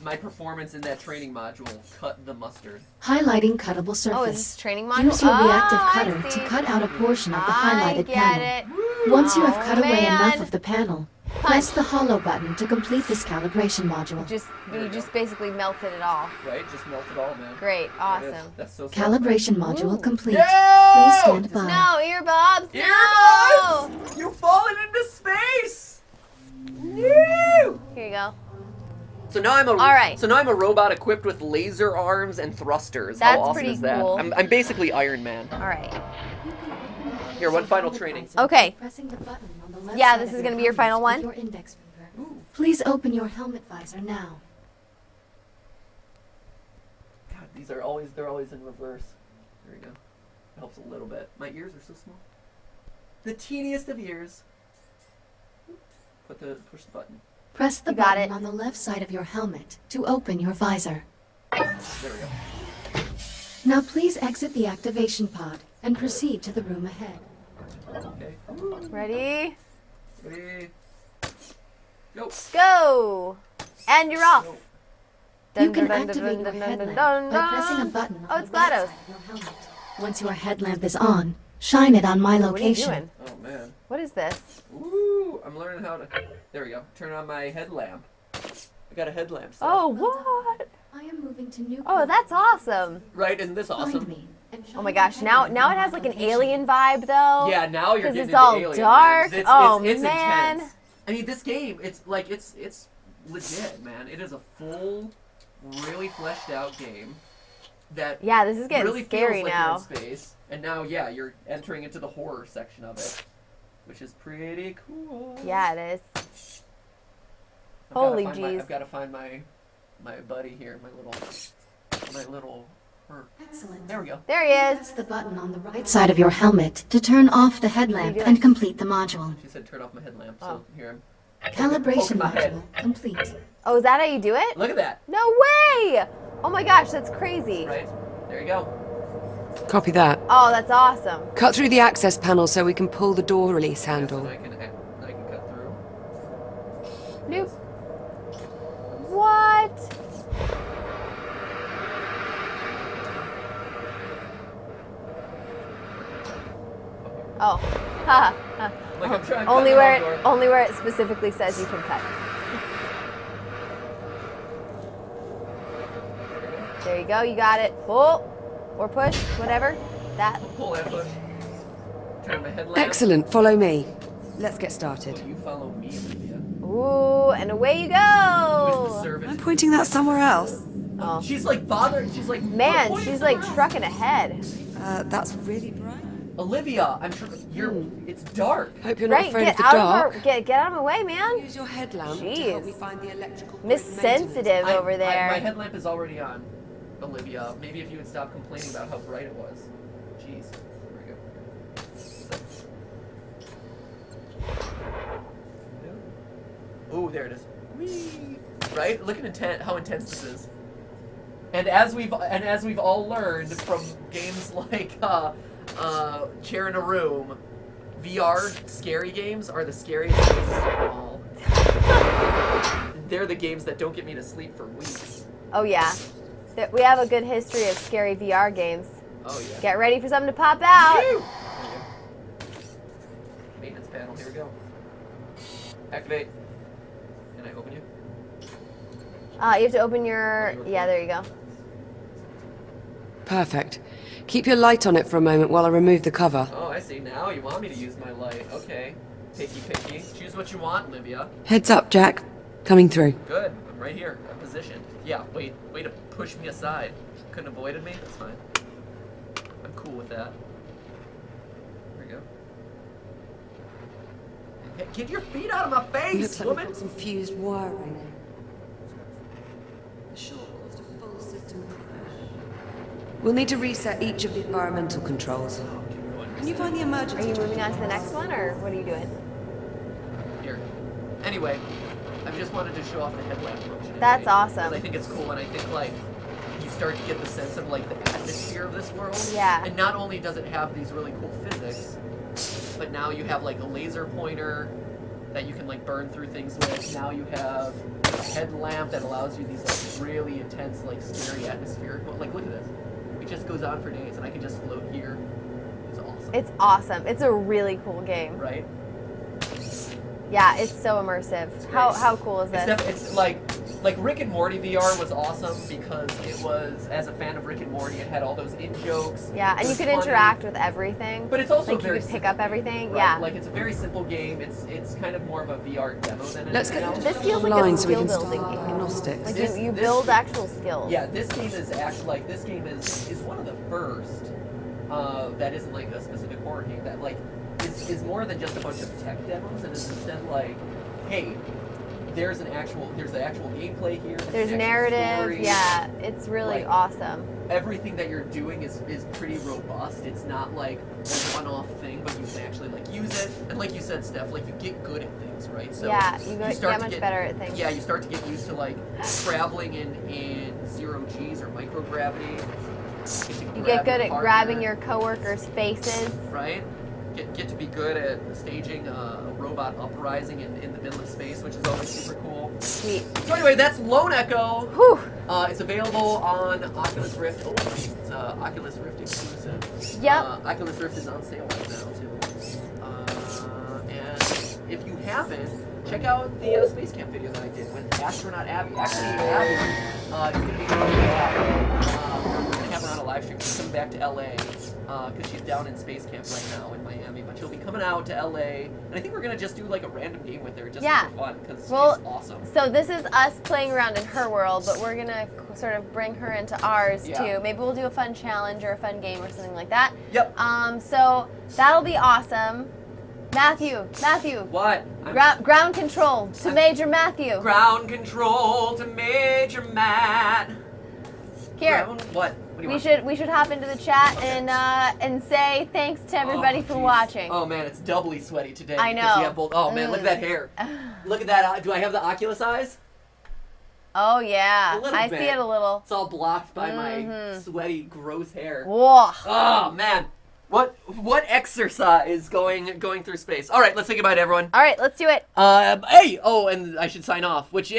my performance in that training module cut the mustard. Highlighting cuttable surface. Oh, is this training module? Use your reactive Oh, I cutter see. to cut out a portion of the I highlighted get panel. it. Once you have Oh, cut away enough man. of the panel, press the hollow button to complete this calibration module. You just basically melted it all. Right? Just melt it all, man. Great, That is- awesome. That's so Calibration module complete. No! Please stand by. No, earbuds. Earbuds! You've fallen into space! Woo! No. Here you go. So now I'm a All right. So now I'm a robot equipped with laser arms and thrusters. That's How awesome pretty is that? cool. I'm basically Iron Man. All right. Here, one final training. Okay. Pressing the button on the left Yeah, side this of is your gonna be your final helmet one? with your index finger. Please open your helmet visor now. God, they're always in reverse. There we go. Helps a little bit. My ears are so small. The teeniest of ears. Push the button. Press the You got button it. on the left side of your helmet to open your visor. There we go. Now please exit the activation pod and proceed to the room ahead. Okay. Ready? Ready. Go. Go. And you're off. You Dun, can dun, dun, activate dun, your dun, headlamp dun, by pressing a dun. button Oh, on it's the right GLaDOS. side of your helmet. Once your headlamp is on, shine it on my What are you location. doing? Oh man. What is this? Ooh, I'm learning how to. There we go. Turn on my headlamp. I got a headlamp. Set. Oh, what? I am moving to new. Oh, that's awesome. Right? Isn't this Find awesome? me and shine Oh my your gosh, now headlamp it on has my like an location. alien vibe though. Yeah, now you're 'Cause getting it's into all alien. dark. It's Oh, it's man. intense. I mean, this game, it's like it's legit, man. It is a full, really fleshed out game that Yeah, this is getting really scary feels like now. you're in space. And now, yeah, you're entering into the horror section of it, which is pretty cool. Yeah, it is. I've gotta Holy find jeez. I've got to find my buddy here, my little. Excellent. There we go. There he is. Press the button on the right side of your helmet to turn off the headlamp doing? and complete the module. She said turn off my headlamp, so Oh. here Calibration Poking my head. module complete. Oh, is that how you do it? Look at that. No way! Oh my gosh, that's crazy. Right? There you go. Copy that. Oh, that's awesome. Cut through the access panel so we can pull the door release handle. I can cut through. Nope. What? Oh. Ha. Ha. Like I'm trying. Only where it specifically says you can cut. There you go. You got it. Pull or push, whatever. That. Pull that push. Turn my headlamp. Excellent. Follow me. Let's get started. Well, you follow me, Olivia. Ooh, and away you Who's the go. servant? I'm pointing that somewhere else. Oh. She's like bothered. She's like. Man, pointing she's like somewhere else. trucking ahead. That's really bright. Olivia, I'm sure you're. It's dark. Hope you're not Right, afraid get of the out dark. of her, get out of my way, man. Use your headlamp to Jeez. help me find the electrical. Miss Sensitive over there. my headlamp is already on, Olivia. Maybe if you would stop complaining about how bright it was. Jeez. There we go. Ooh, there it is. Whee! Right? Look at how intense this is. And as we've all learned from games like Chair in a Room, VR scary games are the scariest games of them all. They're the games that don't get me to sleep for weeks. Oh yeah. We have a good history of scary VR games. Oh yeah. Get ready for something to pop out. There you go. Maintenance panel, here we go. Activate. Can I open you? You have to open your. Yeah, there you go. Perfect. Keep your light on it for a moment while I remove the cover. Oh, I see. Now you want me to use my light. Okay. Picky. Choose what you want, Olivia. Heads up, Jack. Coming through. Good. I'm right here. I'm positioned. Yeah, way to push me aside. Couldn't have avoided me? That's fine. I'm cool with that. There we go. Hey, get your feet out of my face, Looks like woman! we've got some fused wiring. The short caused a full system crash. We'll need to reset each of the environmental controls. Can you find the emergency? Are you moving on to the next one, or what are you doing? Here. Anyway, I just wanted to show off the headlamp function. That's awesome. Because I think it's cool, and I think, like, you start to get the sense of, like, the atmosphere of this world. Yeah. And not only does it have these really cool physics, but now you have, like, a laser pointer that you can, like, burn through things with. Now you have a headlamp that allows you these, like, really intense, like, scary atmospheric... Like, look at this. It just goes on for days, and I can just float here. It's awesome. It's awesome. It's a really cool game. Right? Yeah, it's so immersive. How cool is this? It's like Rick and Morty VR was awesome because it was, as a fan of Rick and Morty, it had all those in-jokes. Yeah, and you could interact with everything. But it's also like very you could pick up everything. Right? Yeah. Like it's a very simple game. It's kind of more of a VR demo than anything Let's get else. This feels like line a so we skill can building start game. diagnostics. Like This- you this build game- actual skills. Yeah, this game is actually like this game is one of the first that isn't like a specific horror game that like is more than just a bunch of tech demos and is instead like, hey, there's the actual gameplay here. There's an actual narrative. story. Yeah, it's really Like, awesome. Everything that you're doing is pretty robust. It's not like a one-off thing, but you can actually like use it. And like you said, Steph, like you get good at things, right? So Yeah, you start get to much better at things. Yeah, you start to get used to like traveling in 0 G's or microgravity. You get good at grabbing your coworkers' faces. Right? Get to be good at staging a robot uprising in the middle of space, which is always super cool. Sweet. So anyway, that's Lone Echo. Whew. It's available on Oculus Rift. Oh, it's Oculus Rift exclusive. Yep. Oculus Rift is on sale right now too. And if you haven't, check out the Space Camp video that I did with Astronaut Abby. Actually, Abby is going to be coming back. We're going to have her on a live stream. She's coming back to LA. because she's down in space camp right now in Miami. But she'll be coming out to LA, and I think we're gonna just do like a random game with her, just for fun, because she's awesome. So this is us playing around in her world, but we're gonna sort of bring her into ours too. Maybe we'll do a fun challenge or a fun game or something like that. Yep. So that'll be awesome. Matthew. What? Ground control to Major Matthew. Ground control to Major Matt. Here. What? We should hop into the chat and say thanks to everybody for watching. Oh man, it's doubly sweaty today. I know. Because we have both. Oh man, look at that hair. Look at that. Do I have the Oculus eyes? Oh yeah, I bit. see it a little. It's all blocked by my sweaty, gross hair. Whoa. Oh man, what exercise going through space? All right, let's say goodbye to everyone. All right, let's do it. Hey, and I should sign off, which is,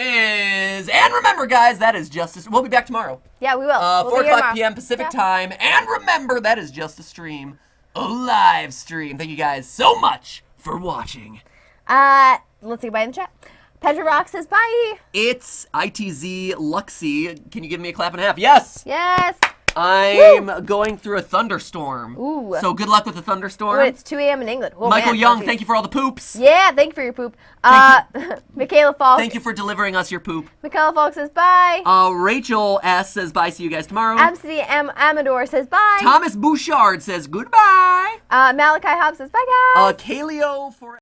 and remember guys, that is Justice. We'll be back tomorrow. Yeah, we will. 4 o'clock p.m. Pacific time, and remember that is just a stream, a live stream. Thank you guys so much for watching. Let's say goodbye in the chat. Petra Rock says bye. It's ITZ Luxie. Can you give me a clap and a half? Yes. Yes. I'm going through a thunderstorm. Ooh. So good luck with the thunderstorm. Ooh, it's 2 a.m. in England. Oh, Michael man, Young, thank you for all the poops. Yeah, thank you for your poop. Michaela Falk. Thank you for delivering us your poop. Michaela Falk says bye. Rachel S. says bye. See you guys tomorrow. Amador says bye. Thomas Bouchard says goodbye. Malachi Hobbs says bye, guys. Kaleo for...